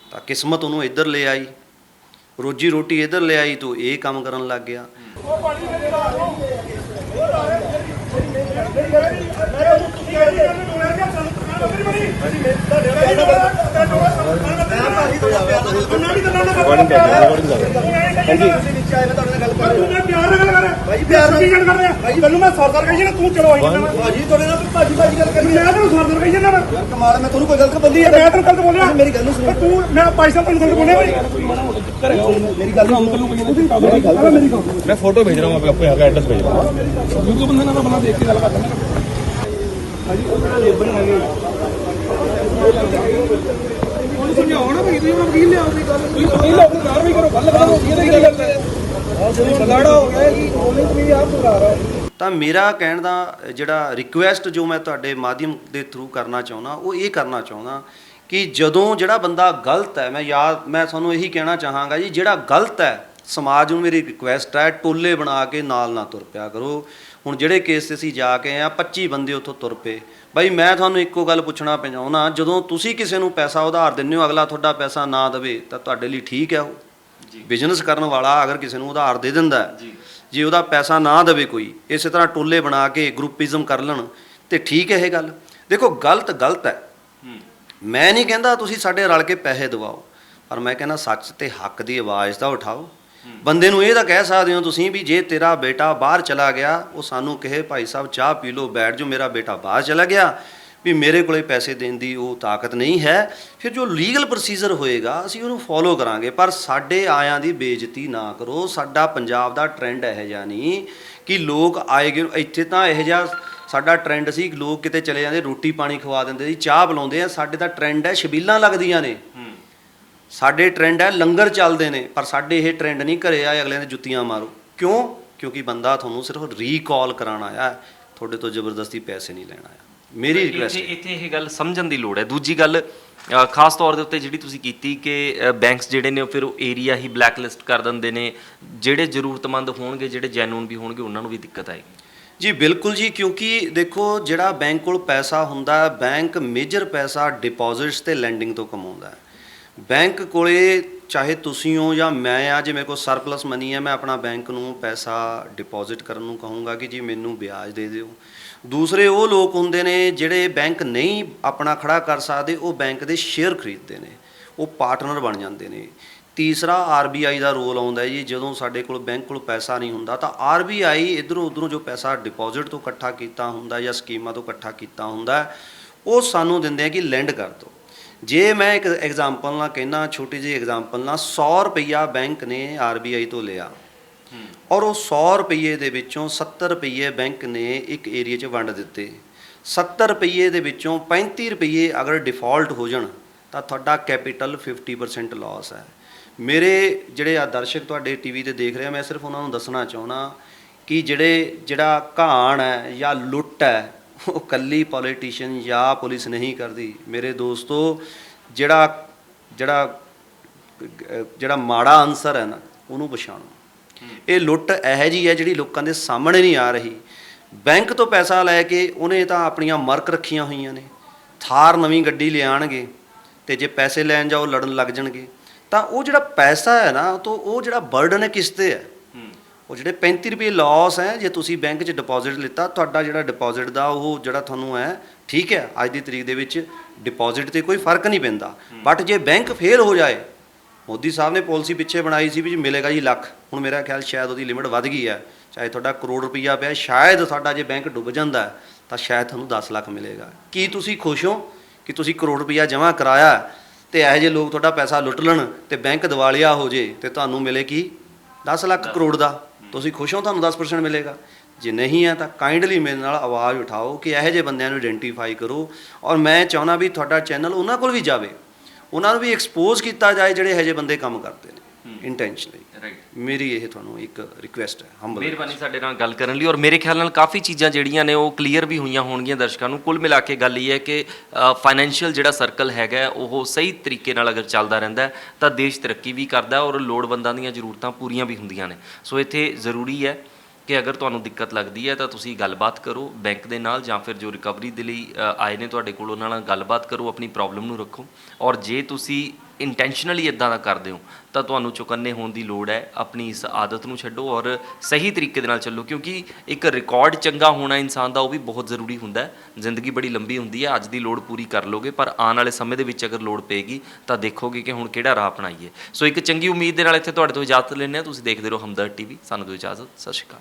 ਤਾਂ ਕਿਸਮਤ ਉਹਨੂੰ ਇੱਧਰ ਲੈ ਆਈ, ਰੋਜੀ ਰੋਟੀ ਇੱਧਰ ਲੈ ਆਈ, ਤੋ ਇਹ ਕੰਮ ਕਰਨ ਲੱਗ ਗਿਆ। मैं फोटो भेज रहा हूँ आपको, यहाँ का एड्रेस भेज रहा हूँ, क्योंकि बंदा ना अपना देख के गल करता है। ਤਾਂ ਮੇਰਾ ਕਹਿਣ ਦਾ ਜਿਹੜਾ ਰਿਕੁਐਸਟ ਜੋ ਮੈਂ ਤੁਹਾਡੇ ਮਾਧਿਅਮ ਦੇ ਥਰੂ ਕਰਨਾ ਚਾਹੁੰਦਾ, ਉਹ ਇਹ ਕਰਨਾ ਚਾਹੁੰਦਾ ਕਿ ਜਦੋਂ ਜਿਹੜਾ ਬੰਦਾ ਗਲਤ ਹੈ, ਮੈਂ ਤੁਹਾਨੂੰ ਇਹੀ ਕਹਿਣਾ ਚਾਹਾਂਗਾ ਜੀ, ਜਿਹੜਾ ਗਲਤ ਹੈ ਸਮਾਜ ਨੂੰ ਮੇਰੀ ਰਿਕੁਐਸਟ ਹੈ, ਟੋਲੇ ਬਣਾ ਕੇ ਨਾਲ ਨਾ ਤੁਰ ਪਿਆ ਕਰੋ। ਹੁਣ ਜਿਹੜੇ ਕੇਸ 'ਤੇ ਅਸੀਂ ਜਾ ਕੇ ਆਏ ਹਾਂ, 25 ਬੰਦੇ ਉੱਥੋਂ ਤੁਰ ਪਏ। ਬਾਈ ਮੈਂ ਤੁਹਾਨੂੰ ਇੱਕੋ ਗੱਲ ਪੁੱਛਣਾ ਚਾਹੁੰਦਾ, ਜਦੋਂ ਤੁਸੀਂ ਕਿਸੇ ਨੂੰ ਪੈਸਾ ਉਧਾਰ ਦਿੰਦੇ ਹੋ, ਅਗਲਾ ਤੁਹਾਡਾ ਪੈਸਾ ਨਾ ਦੇਵੇ ਤਾਂ ਤੁਹਾਡੇ ਲਈ ਠੀਕ ਹੈ? ਉਹ ਬਿਜ਼ਨਸ ਕਰਨ ਵਾਲਾ ਅਗਰ ਕਿਸੇ ਨੂੰ ਉਧਾਰ ਦੇ ਦਿੰਦਾ, ਜੇ ਉਹਦਾ ਪੈਸਾ ਨਾ ਦੇਵੇ, ਕੋਈ ਇਸੇ ਤਰ੍ਹਾਂ ਟੋਲੇ ਬਣਾ ਕੇ ਗਰੁੱਪਿਜ਼ਮ ਕਰ ਲੈਣ, ਤੇ ਠੀਕ ਹੈ ਇਹ ਗੱਲ? ਦੇਖੋ ਗਲਤ ਹੈ। ਮੈਂ ਨਹੀਂ ਕਹਿੰਦਾ ਤੁਸੀਂ ਸਾਡੇ ਰਲ ਕੇ ਪੈਸੇ ਦਿਵਾਓ, ਪਰ ਮੈਂ ਕਹਿੰਦਾ ਸੱਚ ਤੇ ਹੱਕ ਦੀ ਆਵਾਜ਼ ਤਾਂ ਉਠਾਓ। ਬੰਦੇ ਨੂੰ ਇਹ ਤਾਂ ਕਹਿ ਸਕਦੇ ਹੋ ਤੁਸੀਂ ਵੀ ਜੇ ਤੇਰਾ ਬੇਟਾ ਬਾਹਰ ਚਲਾ ਗਿਆ, ਉਹ ਸਾਨੂੰ ਕਹੇ ਭਾਈ ਸਾਹਿਬ ਚਾਹ ਪੀ ਲਓ, ਬੈਠ ਜਾਓ, ਮੇਰਾ ਬੇਟਾ ਬਾਹਰ ਚਲਾ ਗਿਆ, ਵੀ ਮੇਰੇ ਕੋਲੇ ਪੈਸੇ ਦੇਣ ਦੀ ਉਹ ਤਾਕਤ ਨਹੀਂ ਹੈ, ਫਿਰ ਜੋ ਲੀਗਲ ਪ੍ਰੋਸੀਜਰ ਹੋਏਗਾ ਅਸੀਂ ਉਹਨੂੰ ਫੋਲੋ ਕਰਾਂਗੇ। ਪਰ ਸਾਡੇ ਆਇਆਂ ਦੀ ਬੇਇੱਜ਼ਤੀ ਨਾ ਕਰੋ। ਸਾਡਾ ਪੰਜਾਬ ਦਾ ਟ੍ਰੈਂਡ ਇਹੋ ਜਿਹਾ ਨਹੀਂ ਕਿ ਲੋਕ ਆਏ ਗਏ। ਇੱਥੇ ਤਾਂ ਇਹੋ ਜਿਹਾ ਸਾਡਾ ਟ੍ਰੈਂਡ ਸੀ, ਲੋਕ ਕਿਤੇ ਚਲੇ ਜਾਂਦੇ ਰੋਟੀ ਪਾਣੀ ਖਵਾ ਦਿੰਦੇ ਸੀ, ਚਾਹ ਪਿਲਾਉਂਦੇ ਆ। ਸਾਡੇ ਤਾਂ ਟ੍ਰੈਂਡ ਹੈ ਛਬੀਲਾਂ ਲੱਗਦੀਆਂ ਨੇ, ਸਾਡੇ ਟ੍ਰੈਂਡ ਹੈ ਲੰਗਰ ਚੱਲਦੇ ਨੇ, ਪਰ ਸਾਡੇ ਇਹ ਟ੍ਰੈਂਡ ਨਹੀਂ ਘਰੇ ਆਏ ਅਗਲੇ ਨੇ ਜੁੱਤੀਆਂ ਮਾਰੋ। ਕਿਉਂ? ਕਿਉਂਕਿ ਬੰਦਾ ਤੁਹਾਨੂੰ ਸਿਰਫ ਰੀਕਾਲ ਕਰਾਉਣ ਆਇਆ, ਤੁਹਾਡੇ ਤੋਂ ਜ਼ਬਰਦਸਤੀ ਪੈਸੇ ਨਹੀਂ ਲੈਣ ਆਇਆ। ਮੇਰੀ ਰਿਕੁਐਸਟ ਇੱਥੇ ਇਹ ਗੱਲ ਸਮਝਣ ਦੀ ਲੋੜ ਹੈ। ਦੂਜੀ ਗੱਲ ਖਾਸ ਤੌਰ ਦੇ ਉੱਤੇ ਜਿਹੜੀ ਤੁਸੀਂ ਕੀਤੀ ਕਿ ਬੈਂਕਸ ਜਿਹੜੇ ਨੇ ਉਹ ਫਿਰ ਉਹ ਏਰੀਆ ਹੀ ਬਲੈਕ ਲਿਸਟ ਕਰ ਦਿੰਦੇ ਨੇ, ਜਿਹੜੇ ਜ਼ਰੂਰਤਮੰਦ ਹੋਣਗੇ, ਜਿਹੜੇ ਜੈਨੂਨ ਵੀ ਹੋਣਗੇ, ਉਹਨਾਂ ਨੂੰ ਵੀ ਦਿੱਕਤ ਆਏਗੀ। ਜੀ ਬਿਲਕੁਲ ਜੀ, ਕਿਉਂਕਿ ਦੇਖੋ ਜਿਹੜਾ ਬੈਂਕ ਕੋਲ ਪੈਸਾ ਹੁੰਦਾ, ਬੈਂਕ ਮੇਜਰ ਪੈਸਾ ਡਿਪੋਜ਼ਿਟਸ ਤੇ ਲੈਂਡਿੰਗ ਤੋਂ ਕਮਾਉਂਦਾ। ਬੈਂਕ ਕੋਲੇ ਚਾਹੇ ਤੁਸੀਂ ਹੋ ਜਾਂ ਮੈਂ ਆ, ਜੇ ਮੇਰੇ ਕੋਲ ਸਰਪਲਸ ਮਨੀ ਹੈ, ਮੈਂ ਆਪਣਾ ਬੈਂਕ ਨੂੰ ਪੈਸਾ ਡਿਪੋਜ਼ਿਟ ਕਰਨ ਨੂੰ ਕਹੂੰਗਾ ਕਿ ਜੀ ਮੈਨੂੰ ਵਿਆਜ ਦੇ ਦਿਓ। ਦੂਸਰੇ ਉਹ ਲੋਕ ਹੁੰਦੇ ਨੇ ਜਿਹੜੇ ਬੈਂਕ ਨਹੀਂ ਆਪਣਾ ਖੜਾ ਕਰ ਸਕਦੇ, ਉਹ ਬੈਂਕ ਦੇ ਸ਼ੇਅਰ ਖਰੀਦਦੇ ਨੇ, ਉਹ ਪਾਰਟਨਰ ਬਣ ਜਾਂਦੇ ਨੇ। ਤੀਸਰਾ RBI ਦਾ ਰੋਲ ਆਉਂਦਾ ਜੀ, ਜਦੋਂ ਸਾਡੇ ਕੋਲ ਬੈਂਕ ਕੋਲ ਪੈਸਾ ਨਹੀਂ ਹੁੰਦਾ ਤਾਂ RBI ਇੱਧਰੋਂ ਉੱਧਰੋਂ ਜੋ ਪੈਸਾ ਡਿਪੋਜ਼ਿਟ ਤੋਂ ਇਕੱਠਾ ਕੀਤਾ ਹੁੰਦਾ ਜਾਂ ਸਕੀਮਾਂ ਤੋਂ ਇਕੱਠਾ ਕੀਤਾ ਹੁੰਦਾ, ਉਹ ਸਾਨੂੰ ਦਿੰਦੇ ਆ ਕਿ ਲੈਂਡ ਕਰ ਦਿਓ। ਜੇ ਮੈਂ ਇੱਕ ਐਗਜ਼ਾਮਪਲ ਨਾਲ ਕਹਿਣਾ, ਛੋਟੀ ਜਿਹੀ ਐਗਜ਼ਾਮਪਲ ਨਾਲ, 100 ਰੁਪਈਆ ਬੈਂਕ ਨੇ RBI ਤੋਂ ਲਿਆ, ਔਰ ਉਹ 100 ਰੁਪਈਏ ਦੇ ਵਿੱਚੋਂ 70 ਰੁਪਈਏ ਬੈਂਕ ਨੇ ਇੱਕ ਏਰੀਏ 'ਚ ਵੰਡ ਦਿੱਤੇ। 70 ਰੁਪਈਏ ਦੇ ਵਿੱਚੋਂ 35 ਰੁਪਈਏ ਅਗਰ ਡਿਫਾਲਟ ਹੋ ਜਾਣ ਤਾਂ ਤੁਹਾਡਾ ਕੈਪੀਟਲ 50% ਲਾਸ ਹੈ। ਮੇਰੇ ਜਿਹੜੇ ਆ ਦਰਸ਼ਕ ਤੁਹਾਡੇ TV ਤੇ ਦੇਖ ਰਹੇ ਆ, ਮੈਂ ਸਿਰਫ ਉਹਨਾਂ ਨੂੰ ਦੱਸਣਾ ਚਾਹੁੰਦਾ ਕਿ ਜਿਹੜਾ ਘਾਣ ਹੈ ਜਾਂ ਲੁੱਟ ਹੈ, ਉਹ ਕੱਲੀ ਪੋਲੀਟੀਸ਼ੀਅਨ ਜਾਂ ਪੁਲਿਸ ਨਹੀਂ ਕਰਦੀ। ਮੇਰੇ ਦੋਸਤੋ, ਜਿਹੜਾ ਮਾੜਾ ਅਨਸਰ ਹੈ ਨਾ, ਉਹਨੂੰ ਪਛਾਣੋ। ਇਹ ਲੁੱਟ ਇਹੋ ਜਿਹੀ ਹੈ ਜਿਹੜੀ ਲੋਕਾਂ ਦੇ ਸਾਹਮਣੇ ਨਹੀਂ ਆ ਰਹੀ। ਬੈਂਕ ਤੋਂ ਪੈਸਾ ਲੈ ਕੇ ਉਹਨੇ ਤਾਂ ਆਪਣੀਆਂ ਮਰਕ ਰੱਖੀਆਂ ਹੋਈਆਂ ਨੇ, ਥਾਰ ਨਵੀਂ ਗੱਡੀ ਲਿਆਉਣਗੇ ਅਤੇ ਜੇ ਪੈਸੇ ਲੈਣ ਜਾਓ ਲੜਨ ਲੱਗ ਜਾਣਗੇ। ਤਾਂ ਉਹ ਜਿਹੜਾ ਪੈਸਾ ਹੈ ਨਾ, ਤਾਂ ਉਹ ਜਿਹੜਾ ਬਰਡਨ ਹੈ ਕਿਸ 'ਤੇ ਹੈ? ਉਹ ਜਿਹੜੇ 35 ਰੁਪਏ ਲਾਸ ਹੈ ਜੇ ਤੁਸੀਂ ਬੈਂਕ 'ਚ ਡਿਪੋਜ਼ਿਟ ਲਿੱਤਾ, ਤੁਹਾਡਾ ਜਿਹੜਾ ਡਿਪੋਜ਼ਿਟ ਦਾ ਉਹ ਜਿਹੜਾ ਤੁਹਾਨੂੰ ਹੈ, ਠੀਕ ਹੈ, ਅੱਜ ਦੀ ਤਰੀਕ ਦੇ ਵਿੱਚ ਡਿਪੋਜ਼ਿਟ 'ਤੇ ਕੋਈ ਫਰਕ ਨਹੀਂ ਪੈਂਦਾ। ਬਟ ਜੇ ਬੈਂਕ ਫੇਲ ਹੋ ਜਾਏ, ਮੋਦੀ ਸਾਹਿਬ ਨੇ ਪਾਲਿਸੀ ਪਿੱਛੇ ਬਣਾਈ ਸੀ ਵੀ ਜੀ ਮਿਲੇਗਾ ਜੀ ਲੱਖ, ਹੁਣ ਮੇਰਾ ਖਿਆਲ ਸ਼ਾਇਦ ਉਹਦੀ ਲਿਮਿਟ ਵੱਧ ਗਈ ਹੈ, ਚਾਹੇ ਤੁਹਾਡਾ ਕਰੋੜ ਰੁਪਈਆ ਪਿਆ, ਸ਼ਾਇਦ ਤੁਹਾਡਾ ਜੇ ਬੈਂਕ ਡੁੱਬ ਜਾਂਦਾ ਤਾਂ ਸ਼ਾਇਦ ਤੁਹਾਨੂੰ 10 ਲੱਖ ਮਿਲੇਗਾ। ਕੀ ਤੁਸੀਂ ਖੁਸ਼ ਹੋ ਕਿ ਤੁਸੀਂ ਕਰੋੜ ਰੁਪਈਆ ਜਮ੍ਹਾਂ ਕਰਾਇਆ ਅਤੇ ਇਹੋ ਜਿਹੇ ਲੋਕ ਤੁਹਾਡਾ ਪੈਸਾ ਲੁੱਟ ਲੈਣ ਅਤੇ ਬੈਂਕ ਦਿਵਾਲੀਆ ਹੋ ਜੇ ਅਤੇ ਤੁਹਾਨੂੰ ਮਿਲੇ ਕੀ 10 ਲੱਖ ਕਰੋੜ ਦਾ? ਤੁਸੀਂ ਖੁਸ਼ ਹੋ ਤੁਹਾਨੂੰ 10% ਮਿਲੇਗਾ? ਜੇ ਨਹੀਂ ਹੈ ਤਾਂ ਕਾਈਂਡਲੀ ਮੇਰੇ ਨਾਲ ਆਵਾਜ਼ ਉਠਾਓ ਕਿ ਇਹੋ ਜਿਹੇ ਬੰਦਿਆਂ ਨੂੰ ਆਇਡੈਂਟੀਫਾਈ ਕਰੋ। ਔਰ ਮੈਂ ਚਾਹੁੰਦਾ ਵੀ ਤੁਹਾਡਾ ਚੈਨਲ ਉਹਨਾਂ ਕੋਲ ਵੀ ਜਾਵੇ, ਉਹਨਾਂ ਨੂੰ ਵੀ ਐਕਸਪੋਜ਼ ਕੀਤਾ ਜਾਏ ਜਿਹੜੇ ਇਹੋ ਜਿਹੇ ਬੰਦੇ ਕੰਮ ਕਰਦੇ ਨੇ। ਇੰਟੈਂਸ਼ਨਲੀ। ਰਾਈਟ। ਮੇਰੀ ਇਹ ਤੁਹਾਨੂੰ ਇੱਕ ਰਿਕੁਐਸਟ ਹੈ ਹੰਬਲ। ਮਿਹਰਬਾਨੀ ਸਾਡੇ ਨਾਲ ਗੱਲ ਕਰਨ ਲਈ। ਔਰ ਮੇਰੇ ਖਿਆਲ ਨਾਲ ਕਾਫੀ ਚੀਜ਼ਾਂ ਜਿਹੜੀਆਂ ਨੇ ਉਹ ਕਲੀਅਰ ਵੀ ਹੋਈਆਂ ਹੋਣਗੀਆਂ ਦਰਸ਼ਕਾਂ ਨੂੰ। ਕੁੱਲ ਮਿਲਾ ਕੇ ਗੱਲ ਇਹ ਹੈ ਕਿ ਫਾਈਨੈਂਸ਼ੀਅਲ ਜਿਹੜਾ ਸਰਕਲ ਹੈਗਾ ਉਹ ਸਹੀ ਤਰੀਕੇ ਨਾਲ ਅਗਰ ਚੱਲਦਾ ਰਹਿੰਦਾ ਹੈ ਤਾਂ ਦੇਸ਼ ਤਰੱਕੀ ਵੀ ਕਰਦਾ ਔਰ ਲੋੜਵੰਦਾਂ ਦੀਆਂ ਜ਼ਰੂਰਤਾਂ ਪੂਰੀਆਂ ਵੀ ਹੁੰਦੀਆਂ ਨੇ। ਸੋ ਇੱਥੇ ਜ਼ਰੂਰੀ ਹੈ ਕਿ ਅਗਰ ਤੁਹਾਨੂੰ ਦਿੱਕਤ ਲੱਗਦੀ ਹੈ ਤਾਂ ਤੁਸੀਂ ਗੱਲਬਾਤ ਕਰੋ ਬੈਂਕ ਦੇ ਨਾਲ, ਜਾਂ ਫਿਰ ਜੋ ਰਿਕਵਰੀ ਦੇ ਲਈ ਆਏ ਨੇ ਤੁਹਾਡੇ ਕੋਲ ਉਹਨਾਂ ਨਾਲ ਗੱਲਬਾਤ ਕਰੋ, ਆਪਣੀ ਪ੍ਰੋਬਲਮ ਨੂੰ ਰੱਖੋ। ਔਰ ਜੇ ਤੁਸੀਂ ਇੰਟੈਂਸ਼ਨਲੀ ਇਦਾਂ ਦਾ ਕਰਦੇ ਹੋ ਤਾਂ ਤੁਹਾਨੂੰ ਚੁਕੰਨੇ ਹੋਣ ਦੀ ਲੋੜ ਹੈ। ਆਪਣੀ ਇਸ ਆਦਤ ਨੂੰ ਛੱਡੋ ਔਰ ਸਹੀ ਤਰੀਕੇ ਦੇ ਨਾਲ ਚੱਲੋ, ਕਿਉਂਕਿ ਇੱਕ ਰਿਕਾਰਡ ਚੰਗਾ ਹੋਣਾ ਇਨਸਾਨ ਦਾ ਉਹ ਵੀ ਬਹੁਤ ਜ਼ਰੂਰੀ ਹੁੰਦਾ ਹੈ। ਜ਼ਿੰਦਗੀ ਬੜੀ ਲੰਬੀ ਹੁੰਦੀ ਹੈ, ਅੱਜ ਦੀ ਲੋੜ ਪੂਰੀ ਕਰ ਲੋਗੇ ਪਰ ਆਉਣ ਵਾਲੇ ਸਮੇਂ ਦੇ ਵਿੱਚ ਅਗਰ ਲੋੜ ਪਏਗੀ ਤਾਂ ਦੇਖੋਗੇ ਕਿ ਹੁਣ ਕਿਹੜਾ ਰਾਹ ਅਪਣਾਈਏ। ਸੋ ਇੱਕ ਚੰਗੀ ਉਮੀਦ ਦੇ ਨਾਲ ਇੱਥੇ ਤੁਹਾਡੇ ਤੋਂ ਇਜਾਜ਼ਤ ਲੈਂਦੇ ਹਾਂ। ਤੁਸੀਂ ਦੇਖਦੇ ਰਹੋ ਹਮਦਰਦ ਟੀਵੀ। ਸਾਨੂੰ ਦਿਓ ਇਜਾਜ਼ਤ। ਸਤਿ ਸ਼੍ਰੀ ਅਕਾਲ।